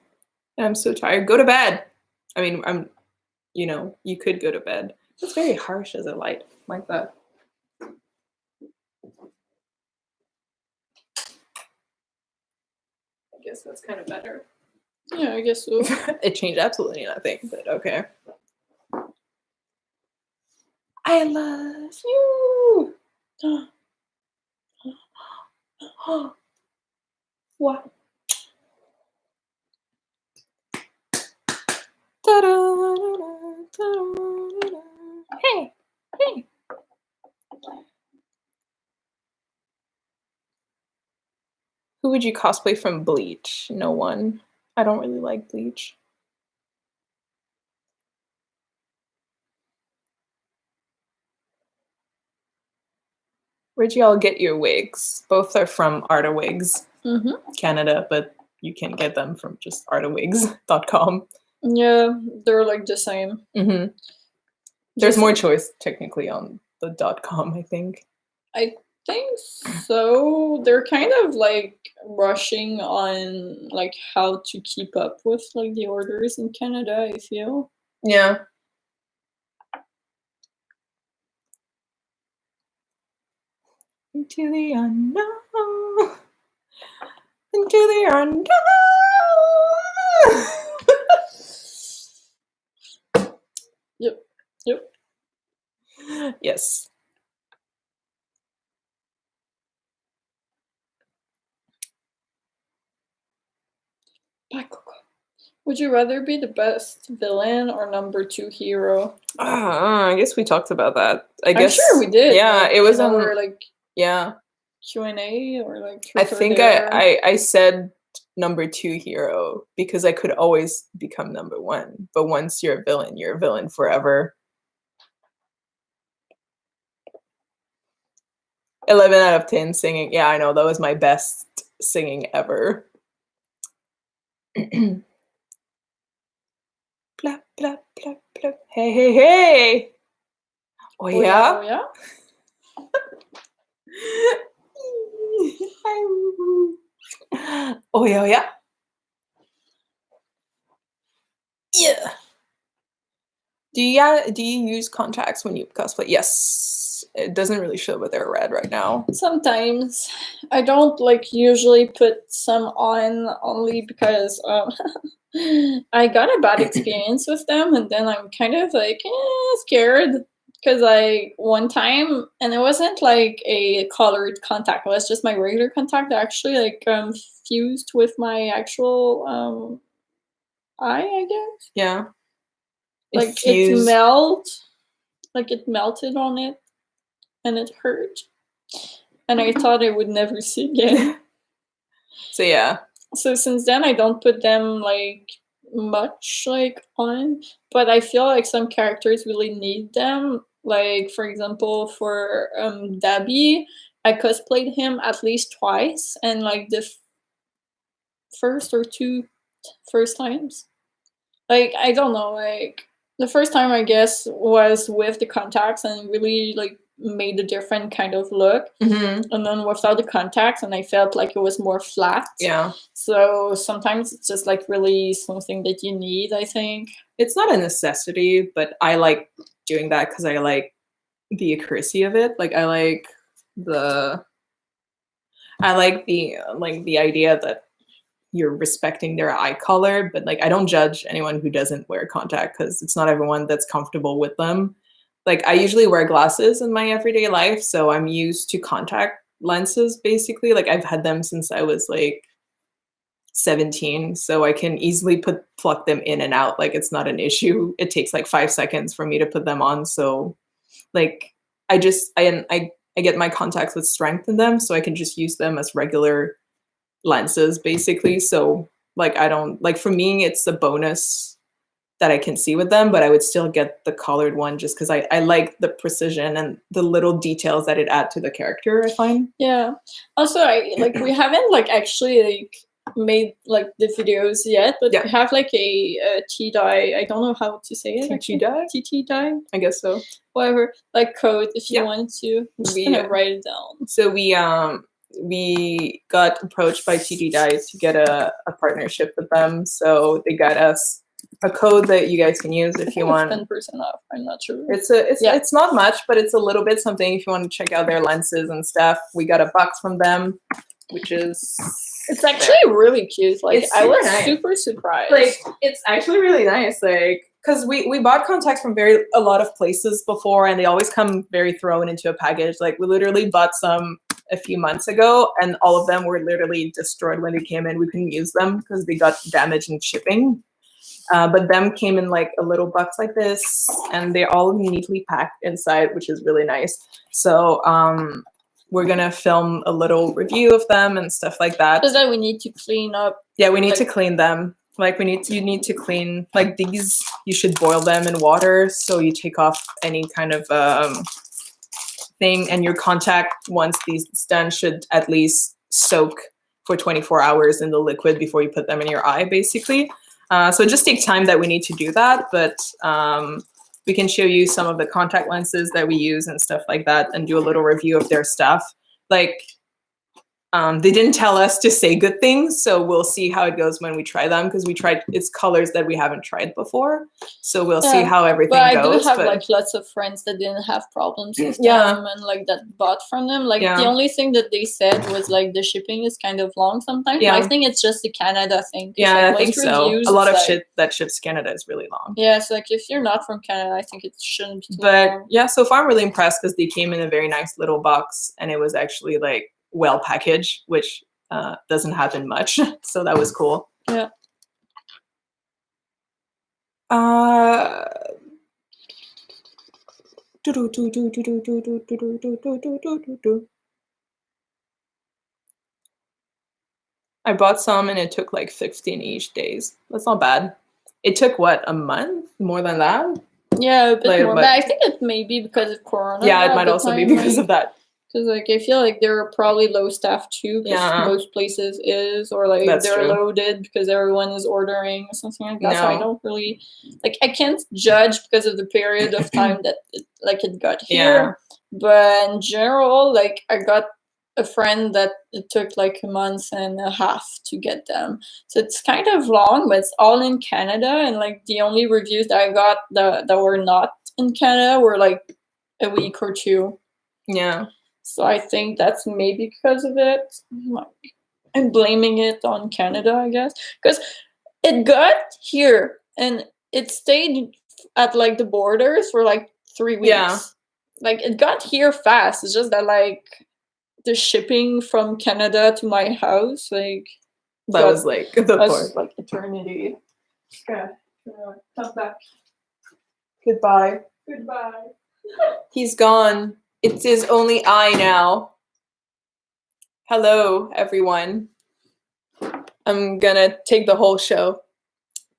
And I'm so tired. Go to bed. I mean, you could go to bed. It's very harsh as a light like that. I guess that's kind of better. Yeah, I guess so. It changed absolutely nothing, but okay. I love you. What? Hey, hey. Who would you cosplay from Bleach? No one. I don't really like Bleach. Where'd you all get your wigs? Both are from Arta Wigs, Canada, but you can get them from just artawigs.com. Yeah, they're like the same. There's more choice technically on the .com, I think. I think so. They're kind of like rushing on like how to keep up with like the orders in Canada, I feel. Yeah. Into the unknown. Into the unknown. Yep. Yes. Bakudeku. Would you rather be the best villain or number 2 hero? I guess we talked about that. I'm sure we did. Yeah, like, it was our like yeah. Q&A or like I Truth or think Dare. I said number 2 hero because I could always become number 1. But once you're a villain forever. 11 out of 10 singing. Yeah, I know. That was my best singing ever. Plap, plap, plap, plap. Hey, hey, hey. Oh, yeah? Oh, yeah, yeah. Yeah. Do you use contacts when you cosplay? Yes. It doesn't really show, but they're red right now. Sometimes. I don't like usually put some on only because I got a bad experience with them, and then I'm kind of like scared because one time, and it wasn't like a colored contact, it was just my regular contact that actually like fused with my actual eye, I guess. Yeah. Like it melted on it, and it hurt, and I thought I would never see again. So yeah. So since then, I don't put them like much like on, but I feel like some characters really need them. Like for example, for Dabby, I cosplayed him at least twice, and like the first or two first times, like I don't know, like the first time I guess was with the contacts and really like made a different kind of look, and then without the contacts, and I felt like it was more flat. Yeah. So sometimes it's just like really something that you need, I think. It's not a necessity, but I like doing that because I like the accuracy of it. Like I like the idea that you're respecting their eye color, but like I don't judge anyone who doesn't wear contact because it's not everyone that's comfortable with them. Like I usually wear glasses in my everyday life, so I'm used to contact lenses basically. Like I've had them since I was like 17, so I can easily pluck them in and out. Like it's not an issue. It takes like 5 seconds for me to put them on. So like I get my contacts with strength in them, so I can just use them as regular lenses basically. So like I don't like, for me it's a bonus that I can see with them, but I would still get the colored one just because I like the precision and the little details that it add to the character, I find. Yeah. Also, I like we haven't like actually like made like the videos yet, but Yeah. we have like a T-dye. I don't know how to say it. TT dye? TT dye, I guess so. whatever. Like code if you Yeah. wanted to. I'm just We, gonna write it down. So we got approached by TT Dye to get a partnership with them. So they got us a code that you guys can use if you want. 10% off. I'm not sure. It's not much, but it's a little bit something if you want to check out their lenses and stuff. We got a box from them, which is It's actually really cute. Like It's I was super nice. super surprised. like it's actually really nice. Like because we bought contacts from a lot of places before, and they always come very thrown into a package. Like we literally bought some a few months ago, and all of them were literally destroyed when they came in. We couldn't use them because they got damaged in shipping. But them came in like a little box like this, and they're all neatly packed inside, which is really nice. So we're gonna film a little review of them and stuff like that. Because then we need to clean up. Yeah, we need to clean them. Like you need to clean like these. You should boil them in water so you take off any kind of thing, and your contact once these is done should at least soak for 24 hours in the liquid before you put them in your eye, basically. So it just takes time that we need to do that, but we can show you some of the contact lenses that we use and stuff like that, and do a little review of their stuff. Like they didn't tell us to say good things, so we'll see how it goes when we try them, because it's colors that we haven't tried before, so we'll see how everything goes. But I do have like lots of friends that didn't have problems with them and like that bought from them. Like the only thing that they said was like the shipping is kind of long sometimes. I think it's just a Canada thing. Yeah, I think so. A lot of shit that ships to Canada is really long. Yeah, so like if you're not from Canada, I think it shouldn't be too long. Yeah, so far I'm really impressed because they came in a very nice little box, and it was actually like well packaged, which doesn't happen much. So that was cool. Yeah. I bought some and it took like 15 each days. That's not bad. It took what, a month? More than that? Yeah, a bit more. But I think it may be because of Corona. Yeah, it might also be because of that. Because like I feel like they're probably low staff too, because most places is, or like they're loaded because everyone is ordering or something like that. So I don't really I can't judge because of the period of time that it got here. But in general, like I got a friend that it took like a month and a half to get them. So it's kind of long, but it's all in Canada, and like the only reviews that I got that were not in Canada were like a week or two. Yeah. So I think that's maybe because of it. I'm blaming it on Canada, I guess. Because it got here and it stayed at like the borders for like 3 weeks. Yeah. Like it got here fast. It's just that like the shipping from Canada to my house, like that was like the part. Like eternity. Okay. Come back. Goodbye. Goodbye. He's gone. It is only I now. Hello, everyone. I'm gonna take the whole show.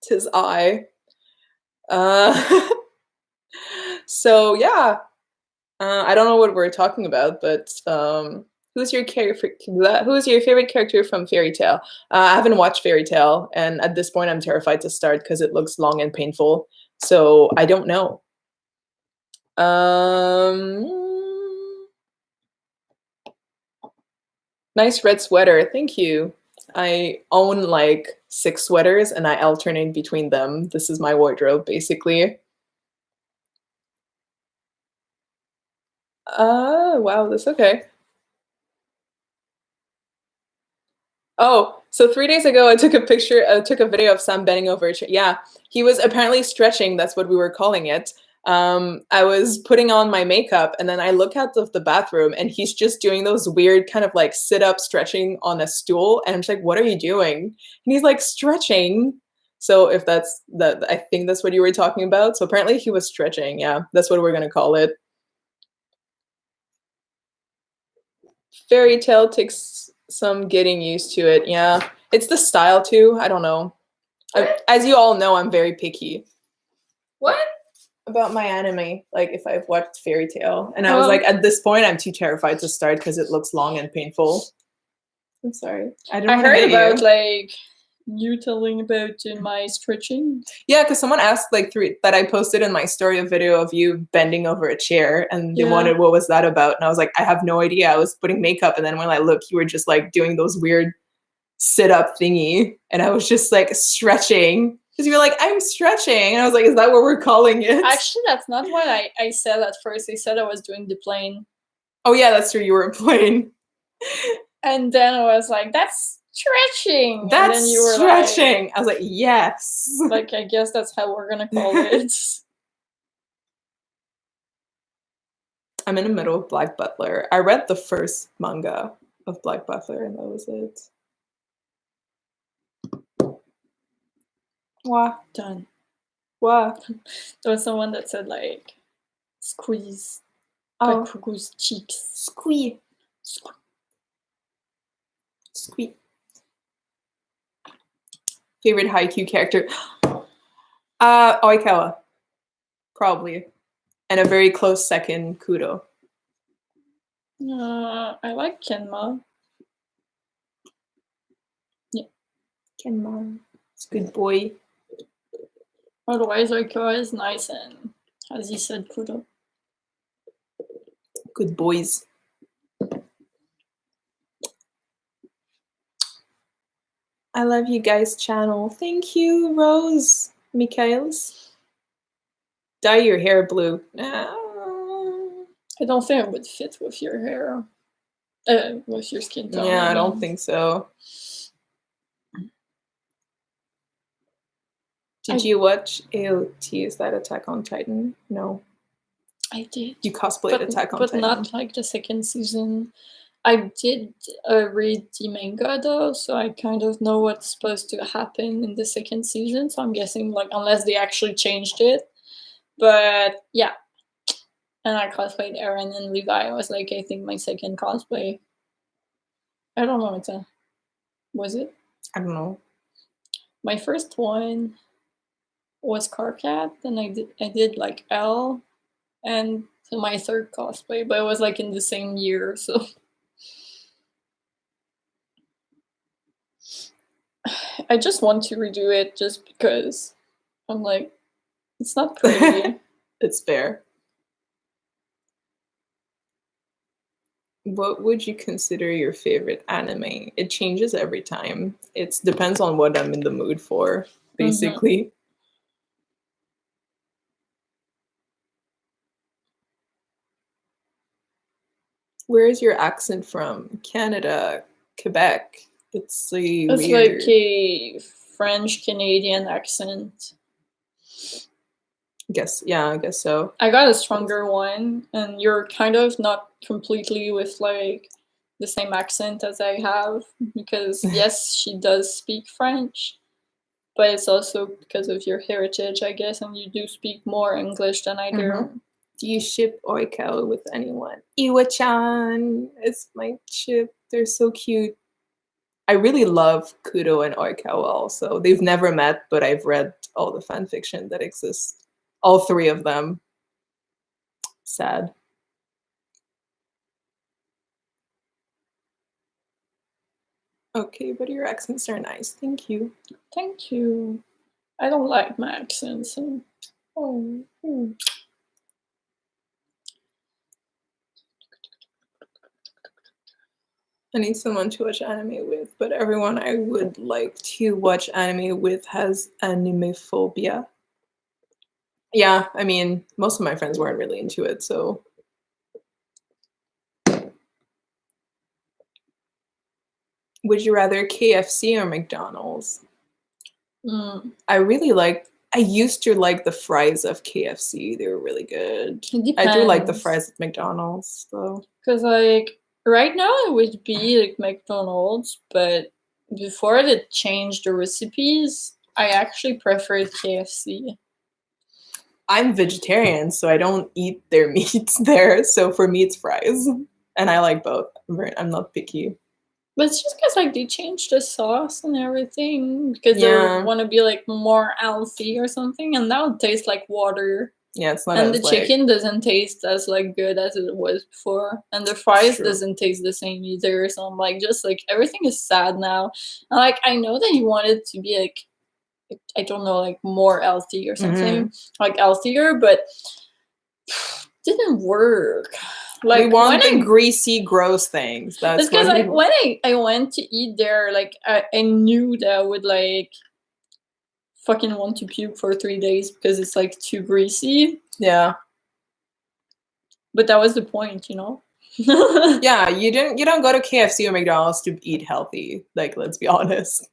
'Tis I. So yeah. I don't know what we're talking about, but who's your favorite character from Fairy Tail? I haven't watched Fairy Tail, and at this point I'm terrified to start because it looks long and painful. So I don't know. Nice red sweater, thank you. I own like 6 sweaters and I alternate between them. This is my wardrobe, basically. Wow, that's okay. Oh, so 3 days ago I took a video of Sam bending over a chair. Yeah, he was apparently stretching, that's what we were calling it. I was putting on my makeup and then I look out of the bathroom and he's just doing those weird kind of like sit-up stretching on a stool, and I'm just like, what are you doing? And he's like, stretching. So if that's that, I think that's what you were talking about. So apparently he was stretching. Yeah, that's what we're gonna call it. Fairy Tail takes some getting used to it. Yeah, it's the style too. I don't know. As you all know, I'm very picky. What? About my anime, like if I've watched Fairy Tail, and I was like, at this point I'm too terrified to start because it looks long and painful. I'm sorry. I didn't I want to heard hit about you. like you telling about my stretching. Yeah, because someone asked like that I posted in my story a video of you bending over a chair, and they Yeah. wanted what was that about, and I was like, I have no idea. I was putting makeup, and then when I looked, you were just like doing those weird sit up thingy, and I was just like stretching because you were like, I'm stretching, and I was like, is that what we're calling it? Actually, that's not what I said at first. I said I was doing the plane. Oh yeah, that's true. You were playing. And then I was like, that's stretching. That's and then you were stretching. I was like, yes. Like, I guess that's how we're gonna call it. I'm in the middle of Black Butler. I read the first manga of Black Butler, and that was it. Wow. Done. Wow. There was someone that said like squeeze Bakudeku's cheeks. Squee. Squee. Favorite Haikyuu character? Oikawa. Probably. And a very close second, Kudo. I like Kenma. Yeah. Kenma. It's a good boy. Otherwise, Oikawa is nice and, as you said, Kudo. Good boys. I love you guys' channel. Thank you, Rose Michaels. Dye your hair blue. I don't think it would fit with your hair. With your skin tone. Yeah, I don't think so. Did you watch AOT? Is that Attack on Titan? No. I did. You cosplayed Attack on Titan. But not like the second season. I did read the manga though, so I kind of know what's supposed to happen in the second season. So I'm guessing, like, unless they actually changed it. But yeah. And I cosplayed Eren and Levi. I was like, I think my second cosplay. I don't know. Was it? I don't know. My first one was Carcat, and I did like L, and my third cosplay, but it was like in the same year, so I just want to redo it just because I'm like, it's not pretty. It's fair. What would you consider your favorite anime? It changes every time. It depends on what I'm in the mood for, basically. Where is your accent from? Canada, Quebec. It's weird. Like a French Canadian accent. I guess so. I got a stronger one, and you're kind of not completely with like the same accent as I have, because yes, she does speak French, but it's also because of your heritage, I guess, and you do speak more English than I do. Do you ship Oikawa with anyone? Iwa-chan is my ship. They're so cute. I really love Kudo and Oikawa also. They've never met, but I've read all the fan fiction that exists. All three of them. Sad. Okay, but your accents are nice. Thank you. Thank you. I don't like my accent, so. I need someone to watch anime with, but everyone I would like to watch anime with has anime phobia. Yeah, I mean, most of my friends weren't really into it, so. Would you rather KFC or McDonald's? I used to like the fries of KFC. They were really good. I do like the fries at McDonald's, though. Because, like, right now it would be like McDonald's, but before they changed the recipes, I actually preferred KFC. I'm vegetarian, so I don't eat their meats there. So for me, it's fries. And I like both. I'm not picky. But it's just because, like, they changed the sauce and everything because they want to be, like, more healthy or something. And now it tastes like water. Yeah, it's not And as the chicken doesn't taste as like good as it was before, and the fries true. doesn't taste the same either. So I'm like, just like everything is sad now. And like I know that you want it to be like, I don't know, like more healthy or something, like healthier, but didn't work. Like we want when the greasy, gross things. That's it's because what we like want. when I went to eat there, like I knew that I would like fucking want to puke for 3 days because it's like too greasy. Yeah. But that was the point, you know? Yeah, you don't go to KFC or McDonald's to eat healthy. Like, let's be honest.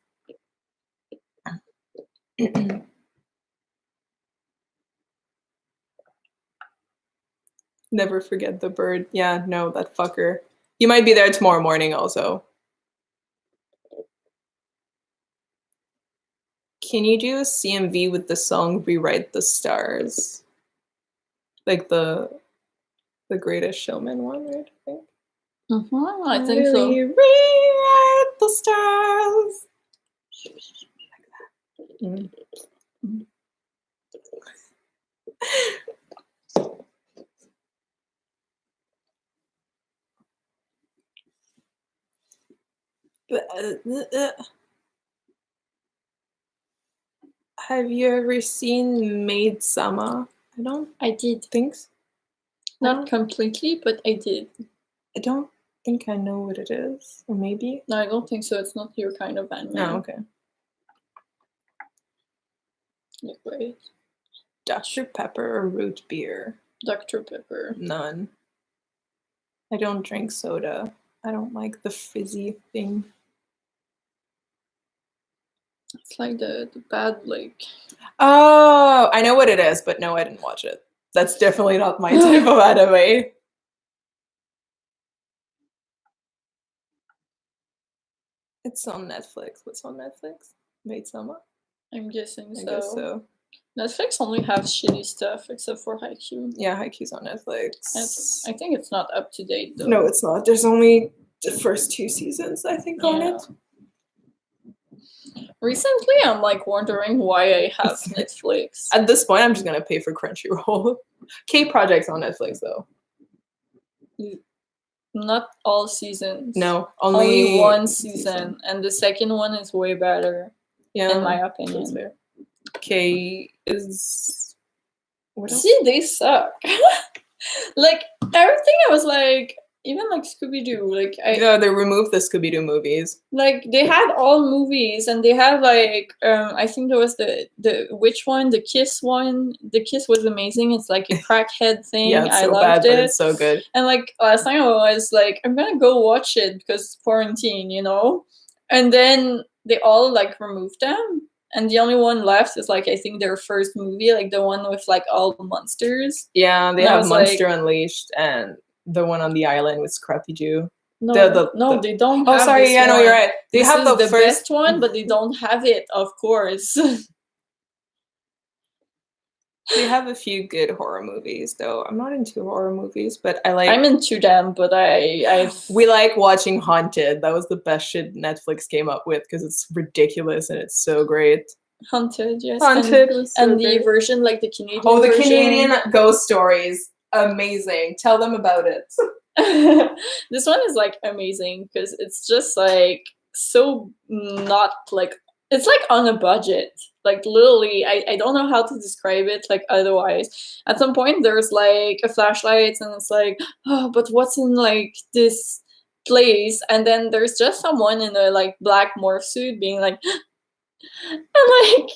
Never forget the bird. Yeah, no, that fucker. You might be there tomorrow morning also. Can you do a CMV with the song Rewrite the Stars? Like the Greatest Showman one, right? I think. I think so. Rewrite the stars. Mm. Have you ever seen Maid Sama? I did. think so. Not completely, but I did. I don't think I know what it is. Or maybe? No, I don't think so. It's not your kind of anime. No, okay. Wait. Dr. Pepper or root beer? Dr. Pepper. None. I don't drink soda. I don't like the fizzy thing. It's like the bad like. Oh, I know what it is, but no, I didn't watch it. That's definitely not my type of anime. It's on Netflix. What's on Netflix? Maid Sama? I'm guessing so. I guess so. Netflix only have shitty stuff except for Haikyuu. Yeah, Haikyuu's on Netflix. I think it's not up to date though. No, it's not. There's only the first 2 seasons, I think, on it. Recently, I'm like wondering why I have Netflix. At this point, I'm just gonna pay for Crunchyroll. K-Project's on Netflix though. Not all seasons. No, only one season, and the second one is way better. Yeah, in my opinion. K is. What else? See, they suck. Like everything, I was like, even like Scooby Doo, like they removed the Scooby Doo movies. Like they had all movies, and they had like I think there was the which one, the Kiss one. The Kiss was amazing. It's like a crackhead thing. Yeah, it's so I loved bad, it. but it's so good. And like last time, I was like, I'm gonna go watch it because it's quarantine, you know. And then they all like removed them, and the only one left is like I think their first movie, like the one with like all the monsters. Yeah, they And I have was Monster like, Unleashed and the one on the island with Scrappy Doo. No, The they don't. Oh, have sorry. this Yeah, no, one. you're right. They This have is the first best one, but they don't have it, of course. They have a few good horror movies, though. I'm not into horror movies, but I like. I'm into them, but We like watching Haunted. That was the best shit Netflix came up with because it's ridiculous and it's so great. Haunted, yes. Haunted was so and great. The version, like the Canadian. Oh, the version. Canadian ghost stories, amazing. Tell them about it. This one is like amazing because it's just like so not like it's like on a budget. Like literally, I don't know how to describe it like otherwise. At some point there's like a flashlight and it's like, oh, but what's in like this place? And then there's just someone in a like black morph suit being like and like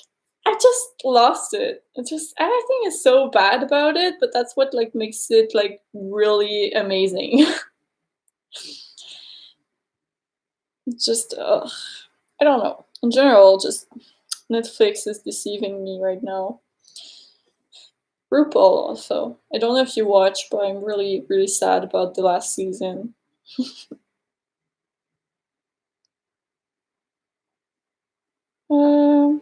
I just lost it. It just everything is so bad about it, but that's what like makes it like really amazing. Just I don't know. In general, just Netflix is deceiving me right now. RuPaul also. I don't know if you watch, but I'm really, really sad about the last season. Okay.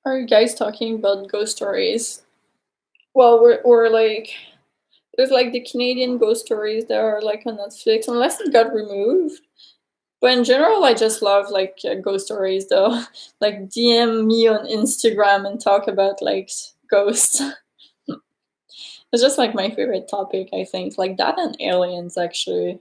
Are you guys talking about ghost stories? Well, we're like, there's like the Canadian ghost stories that are like on Netflix, unless it got removed. But in general, I just love like ghost stories, though. Like DM me on Instagram and talk about like ghosts. It's just like my favorite topic, I think. Like that and aliens, actually.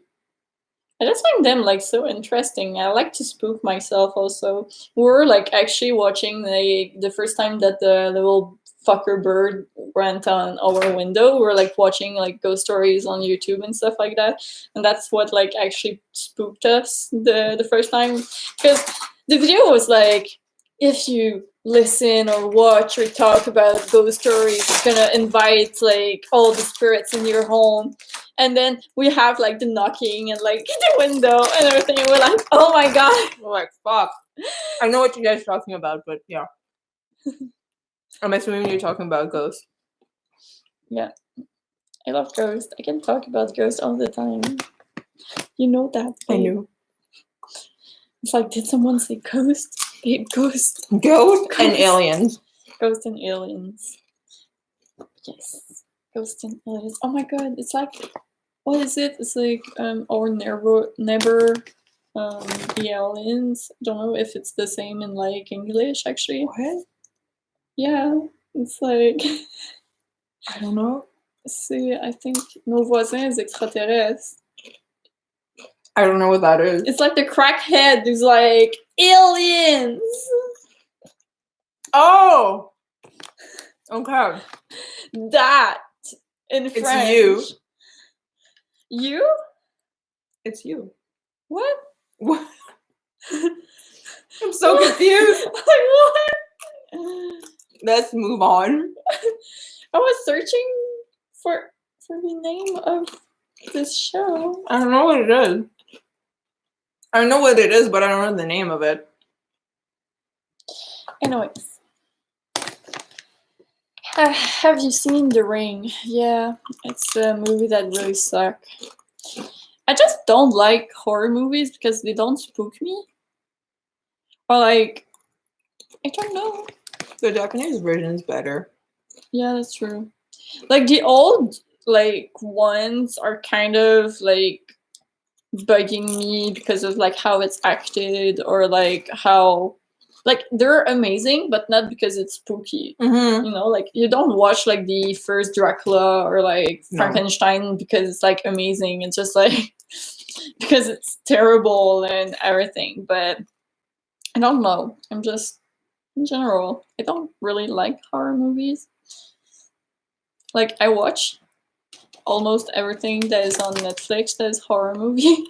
I just find them like so interesting. I like to spook myself also. We were like actually watching the first time that the little fucker bird went on our window. We were like watching like ghost stories on YouTube and stuff like that. And that's what like actually spooked us the first time. Because the video was like, if you listen or watch or talk about ghost stories, it's gonna invite like all the spirits in your home. And then we have like the knocking and like the window and everything. And we're like, oh my god. We're like, fuck. I know what you guys are talking about, but yeah. I'm assuming you're talking about ghosts. Yeah. I love ghosts. I can talk about ghosts all the time. You know that. I babe. knew. It's like, did someone say ghost? Babe, ghost. Ghost and Ghost. aliens. Ghost and aliens. Yes. Ghost and aliens. Oh my god, it's like, what is it? It's like our neighbor the aliens. Don't know if it's the same in like English actually. What? Yeah, it's like I don't know. c'est, I think, nos voisins extraterrestres. I don't know what that is. It's like the crackhead who's like, aliens! Oh! Okay. That in It's French. you. You? It's you. What? What? I'm so confused. Like what? Let's move on. I was searching for the name of this show. I don't know what it is. I know what it is, but I don't know the name of it. Anyways. Have you seen The Ring? Yeah, it's a movie that really sucks. I just don't like horror movies because they don't spook me. Or like, I don't know. The Japanese version is better. Yeah, that's true. Like the old like ones are kind of like bugging me because of like how it's acted or like how like they're amazing, but not because it's spooky. Mm-hmm. You know, like you don't watch like the first Dracula or like No. Frankenstein because it's like amazing. It's just like because it's terrible and everything. But I don't know. I'm just in general, I don't really like horror movies. Like I watch almost everything that is on Netflix that is horror movie.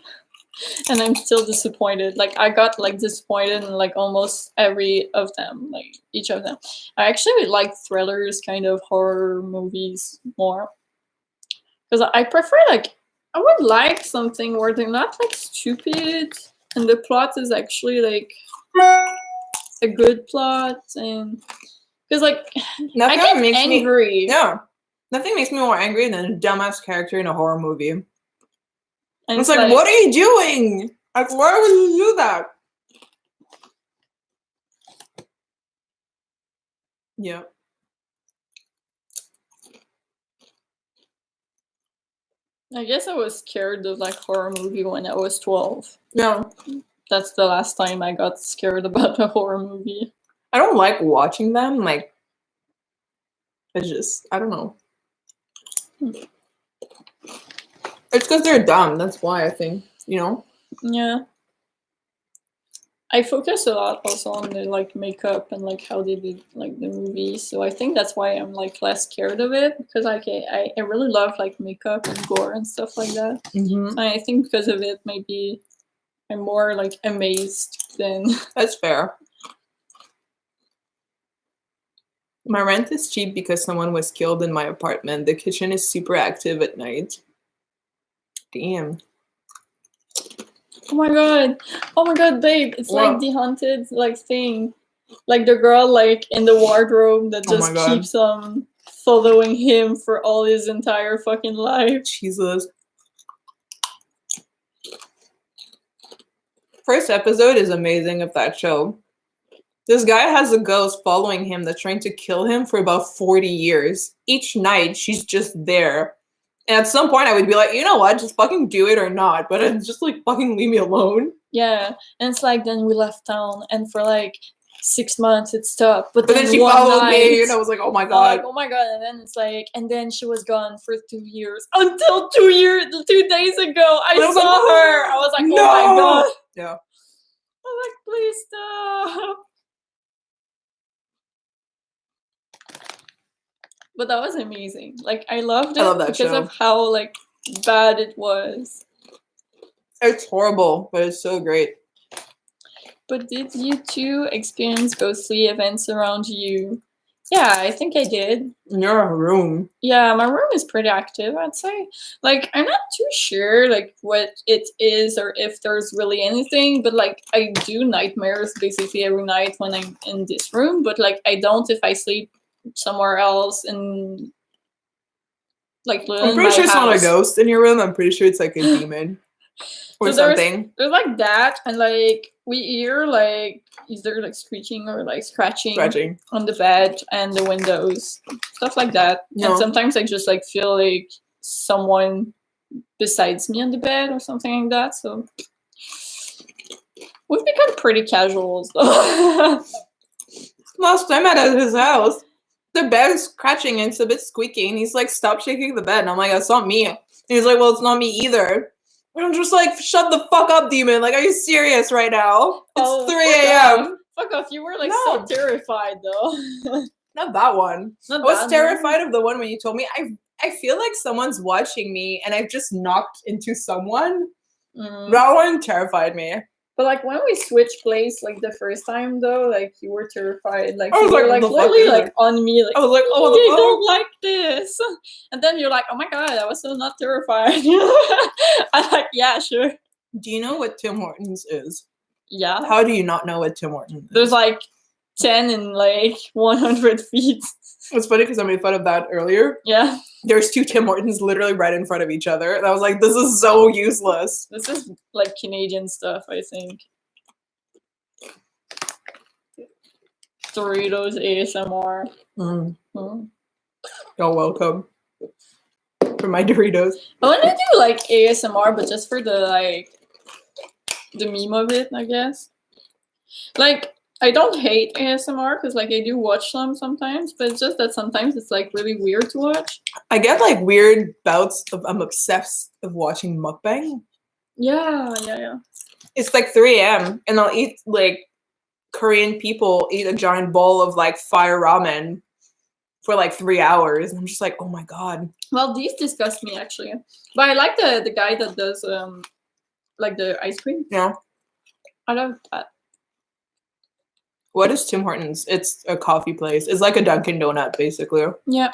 And I'm still disappointed. Like I got like disappointed in like almost every of them, like each of them. I actually like thrillers, kind of horror movies more, because I prefer like I would like something where they're not like stupid and the plot is actually like a good plot, and because like Nothing I get makes angry. Yeah. Nothing makes me more angry than a dumbass character in a horror movie. And It's like, what are you doing? Like, why would you do that? Yeah. I guess I was scared of like horror movie when I was 12. Yeah. That's the last time I got scared about a horror movie. I don't like watching them. Like, I don't know. It's because they're dumb. That's why I think, you know? Yeah. I focus a lot also on the like makeup and like how they did like the movie. So I think that's why I'm like less scared of it, because like I really love like makeup and gore and stuff like that. Mm-hmm. So I think because of it, maybe I'm more like amazed than. That's fair. My rent is cheap because someone was killed in my apartment. The kitchen is super active at night. Damn. Oh my god, babe! It's What? like the haunted like thing, like the girl like in the wardrobe that Oh just my God. keeps following him for all his entire fucking life. Jesus. First episode is amazing of that show. This guy has a ghost following him that's trying to kill him for about 40 years. Each night, she's just there. And at some point, I would be like, you know what? Just fucking do it or not. But it's just like, fucking leave me alone. Yeah, and it's like then we left town, and for like 6 months it stopped. But then she one followed night, me, and I was like, oh my I'm god. like, oh my god! And then it's like, and then she was gone for 2 years until 2 days ago. I was saw like, her. I was like, no! oh my god! Yeah. I was like, please stop. But that was amazing. Like I loved it I love that because show. of how like bad it was. It's horrible, but it's so great. But did you two experience ghostly events around you? Yeah, I think I did. In your room. Yeah, my room is pretty active, I'd say. Like, I'm not too sure, like, what it is or if there's really anything, but, like, I do nightmares basically every night when I'm in this room, but, like, I don't if I sleep somewhere else in, like, I'm pretty sure it's not a ghost in your room. I'm pretty sure it's like a demon or something. There's like that, and like we hear like either like screeching or like scratching on the bed and the windows, stuff like that. No. And sometimes I just like feel like someone besides me on the bed or something like that. So we've become pretty casual. So. Last time at his house, the bed is scratching and it's a bit squeaky, and he's like, "Stop shaking the bed." And I'm like, "That's not me." And he's like, "Well, it's not me either." And I'm just like, "Shut the fuck up, demon! Like, are you serious right now? It's 3 a.m. Fuck off! You were like so terrified though. Not that one. Not I was that terrified of the one when you told me. I feel like someone's watching me, and I've just knocked into someone. That one terrified me. But like when we switched place, like the first time though, like you were terrified. Like I was you were like, like literally like on me. Like I was like, oh, I don't like this. And then you're like, oh my god, I was so not terrified. I'm like, yeah, sure. Do you know what Tim Hortons is? Yeah. How do you not know what Tim Hortons is? There's like 10 in like 100 feet. It's funny because I made fun of that earlier. Yeah. There's 2 Tim Hortons literally right in front of each other. And I was like, this is so useless. This is like Canadian stuff, I think. Doritos ASMR. You're welcome. For my Doritos. I want to do like ASMR, but just for the meme of it, I guess. Like, I don't hate ASMR because like I do watch them sometimes, but it's just that sometimes it's like really weird to watch. I get like weird bouts of I'm obsessed of watching mukbang. Yeah. It's like 3 a.m. and I'll eat like Korean people eat a giant bowl of like fire ramen for like 3 hours. And I'm just like, oh my god. Well, these disgust me actually. But I like the guy that does like the ice cream. Yeah. I love that. What is Tim Hortons? It's a coffee place. It's like a Dunkin' Donut, basically. Yeah.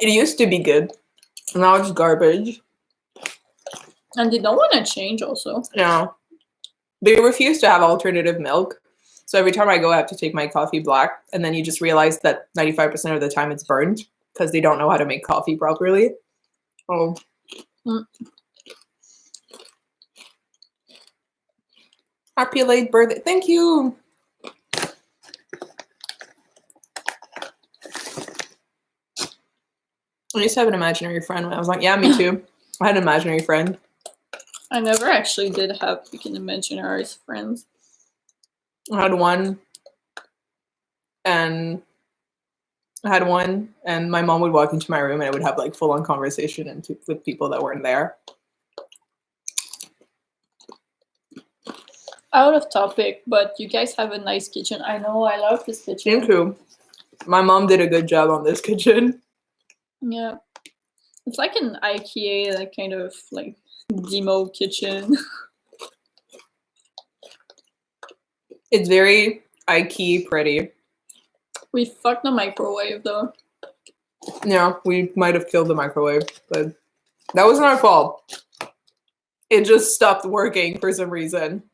It used to be good. Now it's garbage. And they don't want to change also. Yeah. They refuse to have alternative milk. So every time I go, I have to take my coffee black. And then you just realize that 95% of the time it's burned because they don't know how to make coffee properly. Oh. Happy late birthday. Thank you. I used to have an imaginary friend when I was like, yeah, me too. I had an imaginary friend. I never actually did have like an imaginary friends. I had one, and my mom would walk into my room and I would have like full-on conversation with people that weren't there. Out of topic, but you guys have a nice kitchen. I know, I love this kitchen. Me too. My mom did a good job on this kitchen. Yeah. It's like an IKEA, like kind of like demo kitchen. It's very IKEA pretty. We fucked the microwave though. Yeah, we might have killed the microwave, but that wasn't our fault. It just stopped working for some reason.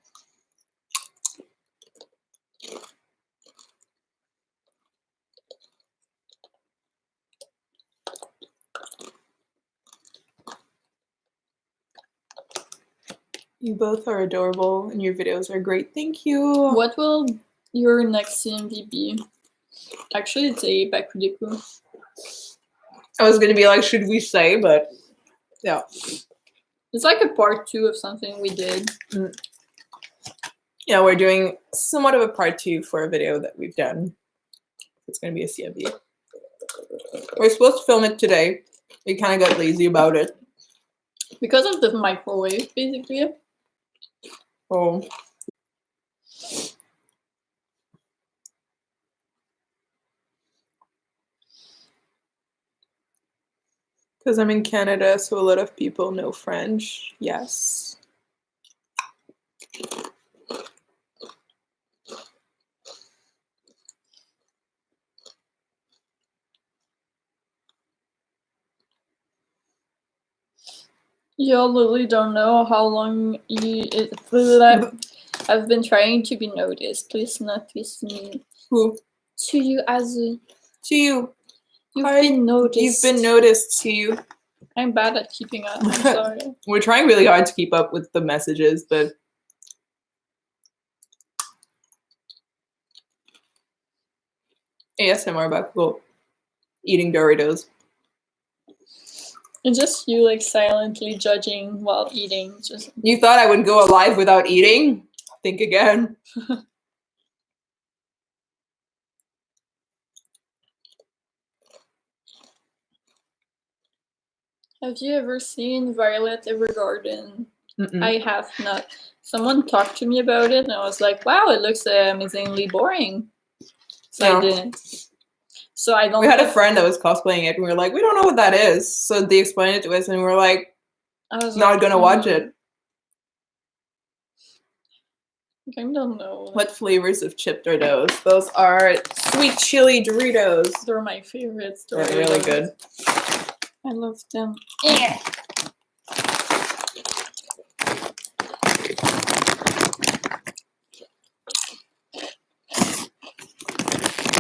You both are adorable and your videos are great. Thank you. What will your next CMV be? Actually, it's a Bakudeku. I was going to be like, should we say, but yeah. It's like a part 2 of something we did. Yeah, we're doing somewhat of a part 2 for a video that we've done. It's gonna be a CMV. We're supposed to film it today. We kind of got lazy about it. Because of the microwave, basically. Oh. Because I'm in Canada, so a lot of people know French. Yes. Y'all literally don't know how long I've been trying to be noticed. Please notice me. Who? To you, Azu. To you. You've been noticed. You've been noticed, to you. I'm bad at keeping up. I'm sorry. We're trying really hard to keep up with the messages, but ASMR Bakudeku eating Doritos. It's just you like silently judging while eating. Just You thought I would go alive without eating? Think again. Have you ever seen Violet Evergarden? Mm-mm. I have not. Someone talked to me about it, and I was like, "Wow, it looks amazingly boring." So Yeah. I didn't. So I don't. We had a friend that was cosplaying it, and we were like, "We don't know what that is." So they explained it to us, and we were like, I was "Not gonna watch it." I don't know. What flavors of chipped are those? Those are sweet chili Doritos. They're my favorites. They're really good. I love them. Yeah.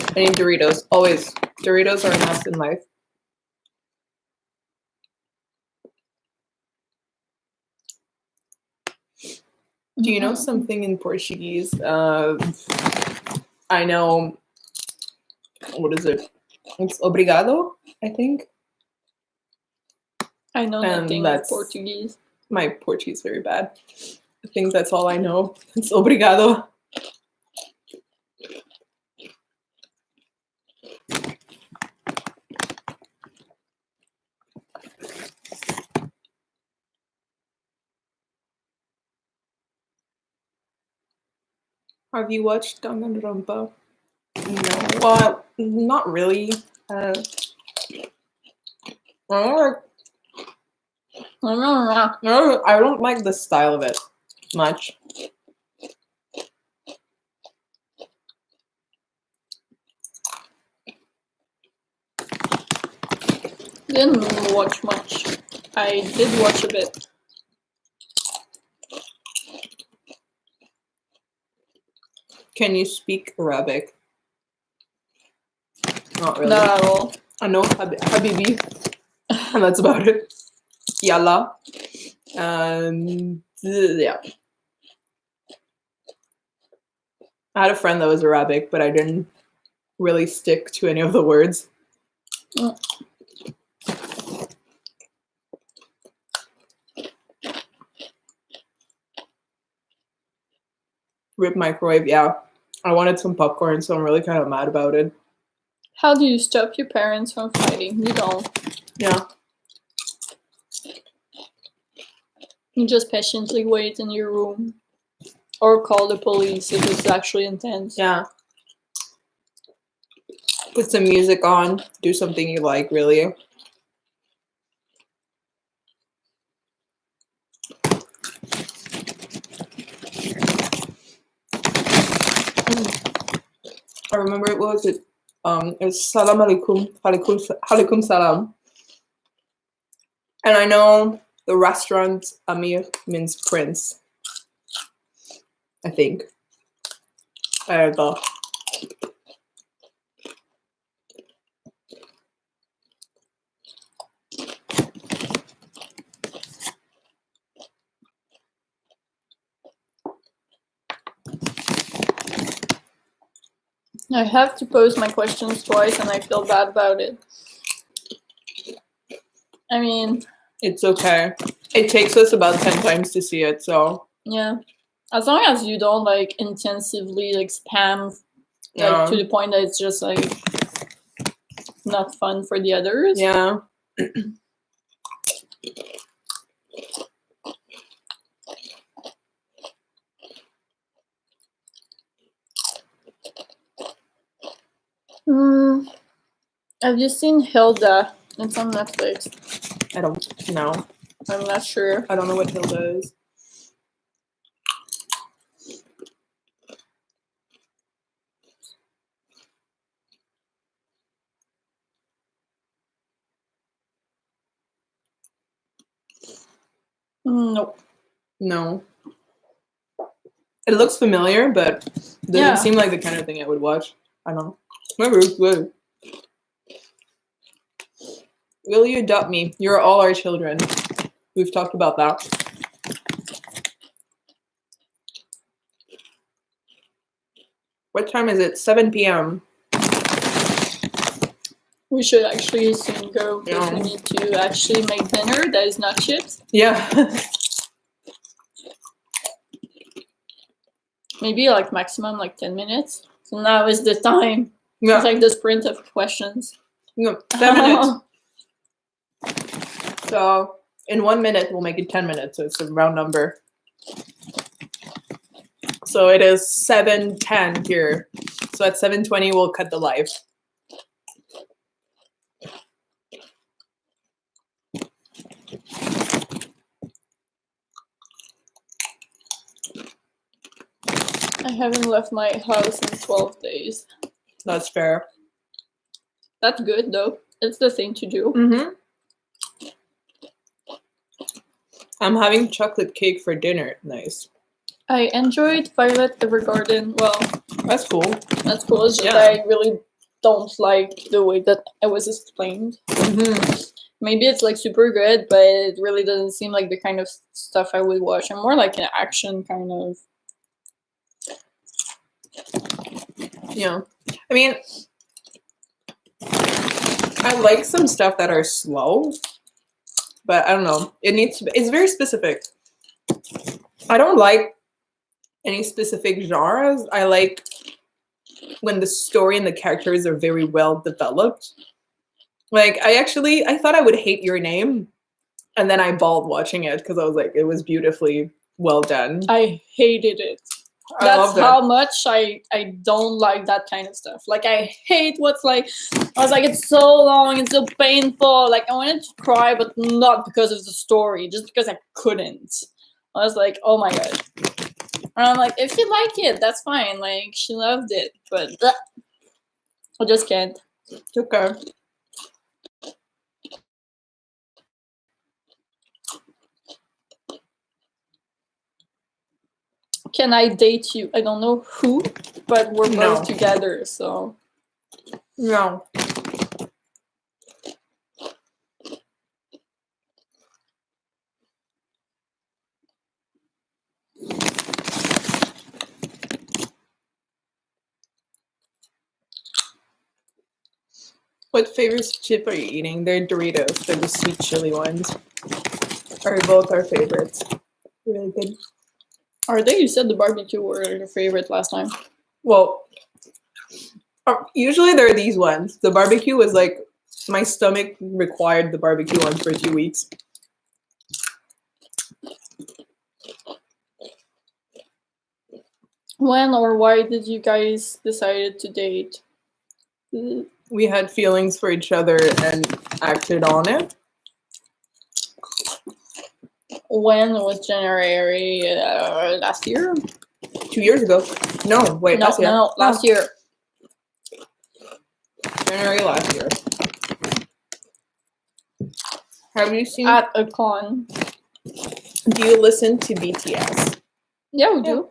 I need Doritos. Always. Doritos are a must in life. Do you know something in Portuguese? I know. What is it? It's obrigado, I think. I know nothing of Portuguese. My Portuguese is very bad. I think that's all I know. It's obrigado. Have you watched Danganronpa? No. Well, not really. I don't like the style of it much. Didn't watch much. I did watch a bit. Can you speak Arabic? Not really. Not at all. I know Habibi, and that's about it. Yalla. And yeah. I had a friend that was Arabic, but I didn't really stick to any of the words. Mm. Rip microwave, yeah. I wanted some popcorn, so I'm really kind of mad about it. How do you stop your parents from fighting? You don't. Yeah. You just patiently wait in your room. Or call the police if it's actually intense. Yeah. Put some music on. Do something you like, really. I remember, what was it? It's Salam Alaikum. Alaikum Salam. And I know the restaurant Amir means prince. I think. I don't know. I have to pose my questions twice and I feel bad about it. I mean... It's okay. It takes us about 10 times to see it, so... Yeah. As long as you don't like intensively like spam like to the point that it's just like not fun for the others. Yeah. Have you seen Hilda? It's on Netflix. I don't know. I'm not sure. I don't know what Hilda is. Nope. No. It looks familiar, but doesn't seem like the kind of thing I would watch. I don't know. Whatever. Will you adopt me? You're all our children. We've talked about that. What time is it? 7 p.m. We should actually soon go because we need to actually make dinner that is not chips. Yeah. Maybe like maximum like 10 minutes. So now is the time. Yeah. It's like the sprint of questions. No, 10 minutes. So in 1 minute, we'll make it 10 minutes. So it's a round number. So it is 7:10 here. So at 7:20, we'll cut the live. I haven't left my house in 12 days. That's fair. That's good though. It's the thing to do. Mm-hmm. I'm having chocolate cake for dinner. Nice. I enjoyed Violet Evergarden. Well, that's cool. That's cool. It's just I really don't like the way that it was explained. Mm-hmm. Maybe it's like super good, but it really doesn't seem like the kind of stuff I would watch. I'm more like an action kind of. Yeah. I mean, I like some stuff that are slow, but I don't know. It needs to be, it's very specific. I don't like any specific genres. I like when the story and the characters are very well developed. Like, I thought I would hate Your Name, and then I bawled watching it because I was like, it was beautifully well done. I hated it. That's how much I don't like that kind of stuff. Like, I hate what's like, I was like, it's so long, it's so painful. Like, I wanted to cry, but not because of the story, just because I couldn't. I was like, oh my god. And I'm like, if you like it, that's fine. Like, she loved it, but I just can't. Okay. Can I date you? I don't know who, but we're both together, so. No. What favorite chip are you eating? They're Doritos. They're the sweet chili ones. Are both our favorites. Really good. Are they? You said the barbecue were your favorite last time. Well, usually they're these ones. The barbecue was like, my stomach required the barbecue ones for 2 weeks. When or why did you guys decide to date? We had feelings for each other and acted on it. When was January last year? 2 years ago. No, wait, last year. No, last year. January last year. Have you seen at a con? Do you listen to BTS? Yeah, we do.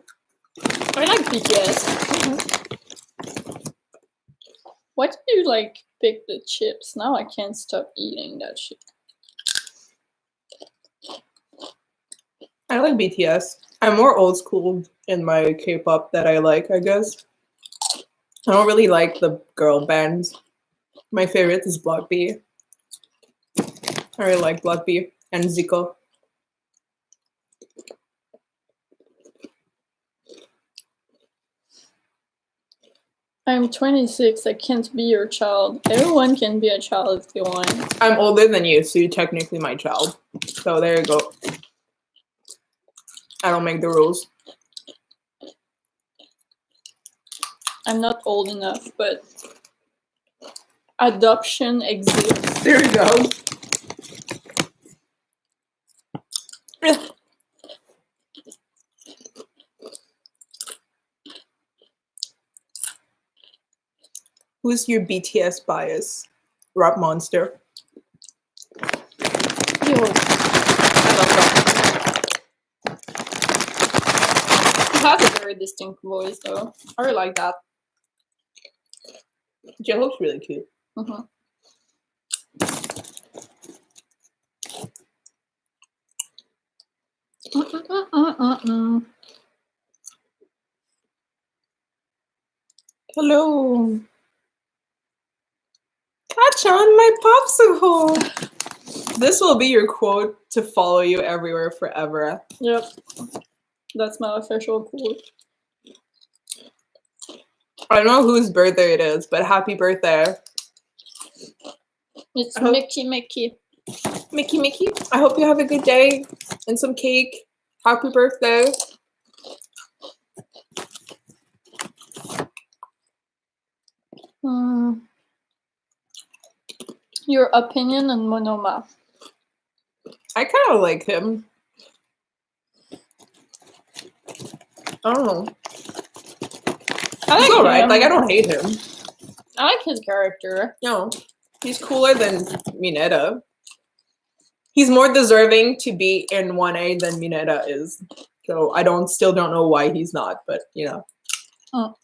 I like BTS. Mm-hmm. Why did you like pick the chips? Now I can't stop eating that shit. I like BTS. I'm more old school in my K-pop that I like, I guess. I don't really like the girl bands. My favorite is Block B. I really like Block B and Zico. I'm 26. I can't be your child. Everyone can be a child if they want. I'm older than you, so you're technically my child. So there you go. I don't make the rules. I'm not old enough, but adoption exists. There you go. Who's your BTS bias? Rap Monster. Yo, I love that. he has a very distinct voice, though. I really like that. J-Hope's really cute. Mm-hmm. Hello. Catch on my popsicle. This will be your quote to follow you everywhere forever. Yep. That's my official quote. I don't know whose birthday it is, but happy birthday. It's hope- Mickey. Mickey. I hope you have a good day and some cake. Happy birthday. Your opinion on Monoma? I kind of like him. I don't know. I He's like alright. him. Like, I don't hate him. I like his character. No, he's cooler than Mineta. He's more deserving to be in 1A than Mineta is. So I still don't know why he's not, but you know. Oh.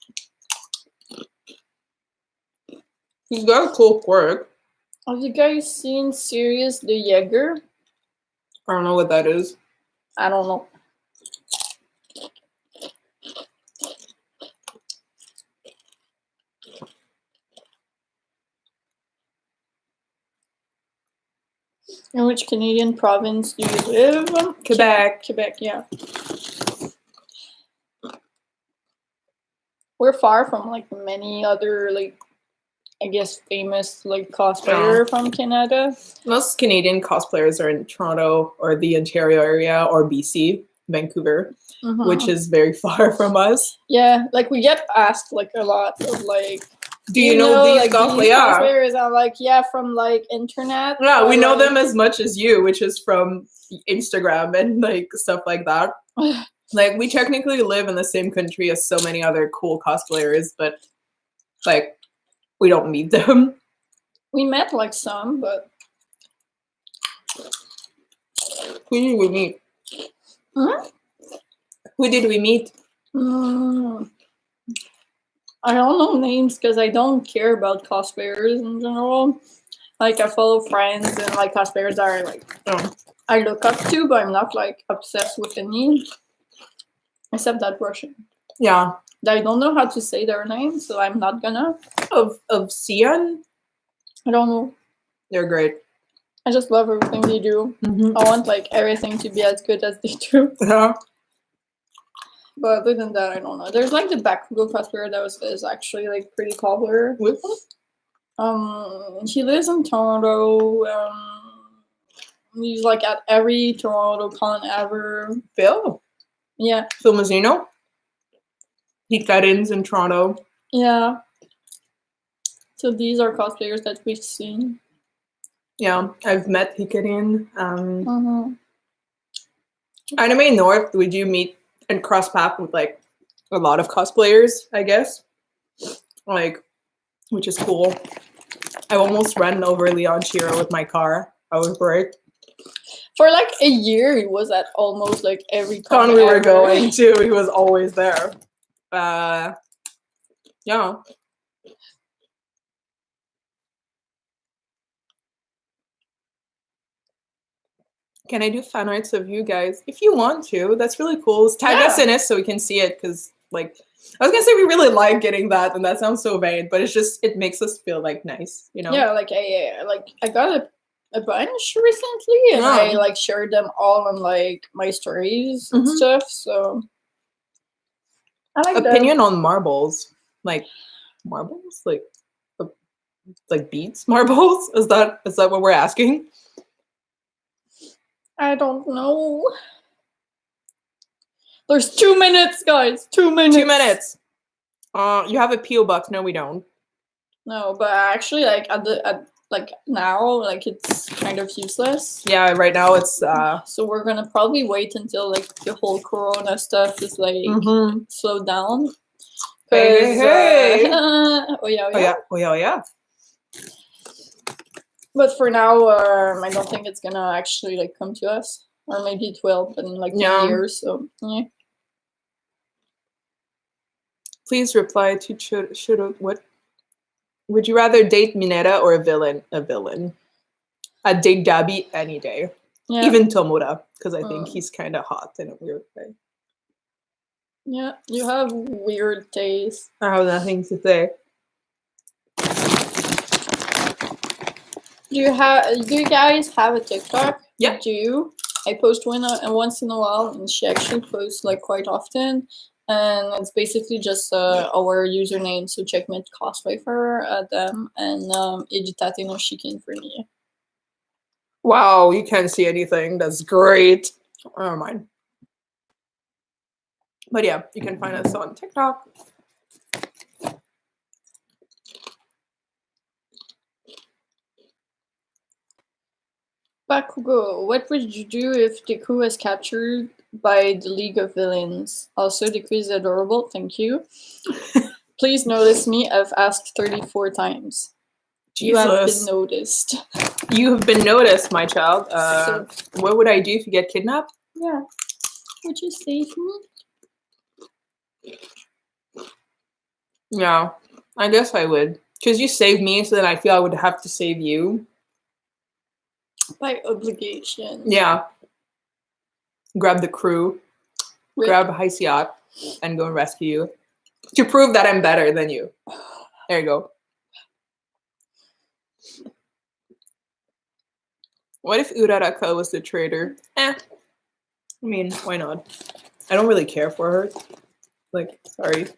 He's got a cool quirk. Have you guys seen Sirius the Jaeger? I don't know what that is. I don't know. In which Canadian province do you live? Quebec. Quebec, yeah. We're far from like many other like I guess famous like cosplayer from Canada. Most Canadian cosplayers are in Toronto or the Ontario area or BC, Vancouver, which is very far from us. Yeah, like we get asked like a lot of like do you know these like, cosplayers? I'm like, yeah, from like internet. Yeah, we know them as much as you, which is from Instagram and like stuff like that. Like we technically live in the same country as so many other cool cosplayers, but like we don't meet them. We met like some, but who did we meet? Who did we meet? I don't know names because I don't care about cosplayers in general. Like I follow friends and like cosplayers are like I look up to, but I'm not like obsessed with any. Except that Russian. Yeah. I don't know how to say their name, so I'm not gonna. Of Sion? I don't know. They're great. I just love everything they do. I want like everything to be as good as they do. Yeah. But other than that, I don't know. There's like the Bakudeku cosplayer that is actually like pretty popular. Which one? He lives in Toronto. He's like at every Toronto con ever. Phil? Yeah. Phil Mazzino? He got ins in Toronto. Yeah. So these are cosplayers that we've seen. Yeah, I've met Hikarin. Anime North, would you meet and cross path with like a lot of cosplayers, I guess? Like, which is cool. I almost ran over Leon Shiro with my car. I was great. For like a year, he was at almost like every con we were going to. He was always there. Yeah. Can I do fan arts of you guys? If you want to, that's really cool. Tag us in it so we can see it, because like I was gonna say we really like getting that, and that sounds so vain, but it's just it makes us feel like nice, you know? Yeah, like I got a bunch recently, and I like shared them all on like my stories and stuff. So I like opinion on marbles, like marbles, like beads, marbles. Is that what we're asking? I don't know. There's 2 minutes, guys. 2 minutes. 2 minutes. You have a PO box. No, we don't. No, but actually, like now, like it's kind of useless. Yeah, right now it's So we're gonna probably wait until like the whole Corona stuff is like slowed down. Hey. Oh yeah. Oh yeah. But for now, I don't think it's gonna actually like come to us, or maybe it will, but in like 10 years. So yeah. Please reply to should what? Would you rather date Mineta or a villain? A villain. I'd date Gabby any day. Yeah. Even Tomura, because I think he's kind of hot in a weird way. Yeah, you have weird taste. I have nothing to say. Do you guys have a TikTok? Yeah. I do. I post once in a while, and she actually posts like quite often. And it's basically just our username, so czechmatecosplay for them, and editate no shikin for me. Wow, you can't see anything. That's great. Never mind. But yeah, you can find us on TikTok. Bakugo, what would you do if Deku was captured by the League of Villains? Also, Deku is adorable, thank you. Please notice me, I've asked 34 times. Jesus. You have been noticed. You have been noticed, my child. What would I do if you get kidnapped? Yeah. Would you save me? Yeah, I guess I would. Because you saved me, so then I feel I would have to save you. By obligation. Yeah. Grab the crew, Rip. grab a heist yacht, and go and rescue you. To prove that I'm better than you. There you go. What if Uraraka was the traitor? I mean, why not? I don't really care for her. Like, sorry.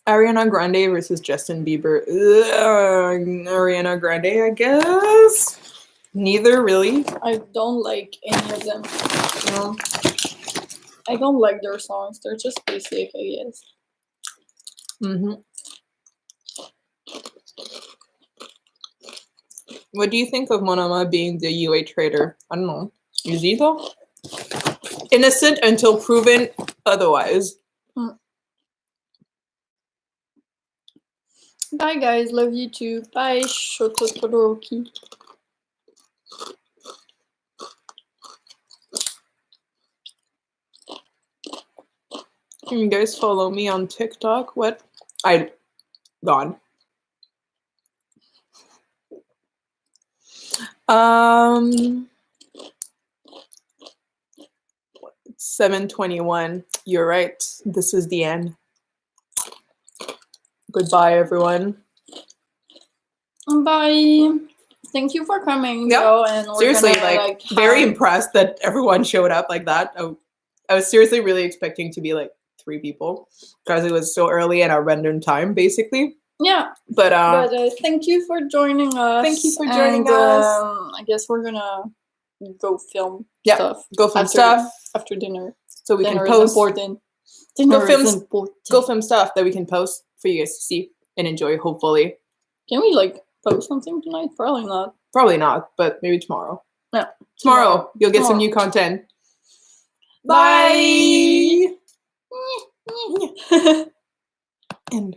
Ariana Grande versus Justin Bieber. Ariana Grande, I guess. Neither, really. I don't like any of them. No. I don't like their songs. They're just basic, I guess. What do you think of Monama being the UA traitor? I don't know. Is he though? Innocent until proven otherwise. Bye guys, love you too. Bye, Shototoroki. Can you guys follow me on TikTok? What? Gone. 7:21. You're right. This is the end. Goodbye, everyone. Bye. Thank you for coming. Yep. Though, and seriously, like very impressed that everyone showed up like that. I was seriously really expecting to be like 3 people because it was so early in our random time, basically. Yeah. But thank you for joining us. Thank you for joining us. I guess we're gonna go film stuff. Go film stuff after dinner. So we dinner can post. Is important. Dinner is important. Go film stuff that we can post for you guys to see and enjoy, hopefully. Can we like post something tonight? Probably not. Probably not, but maybe tomorrow. Yeah. Tomorrow you'll get some new content. Bye. Bye. And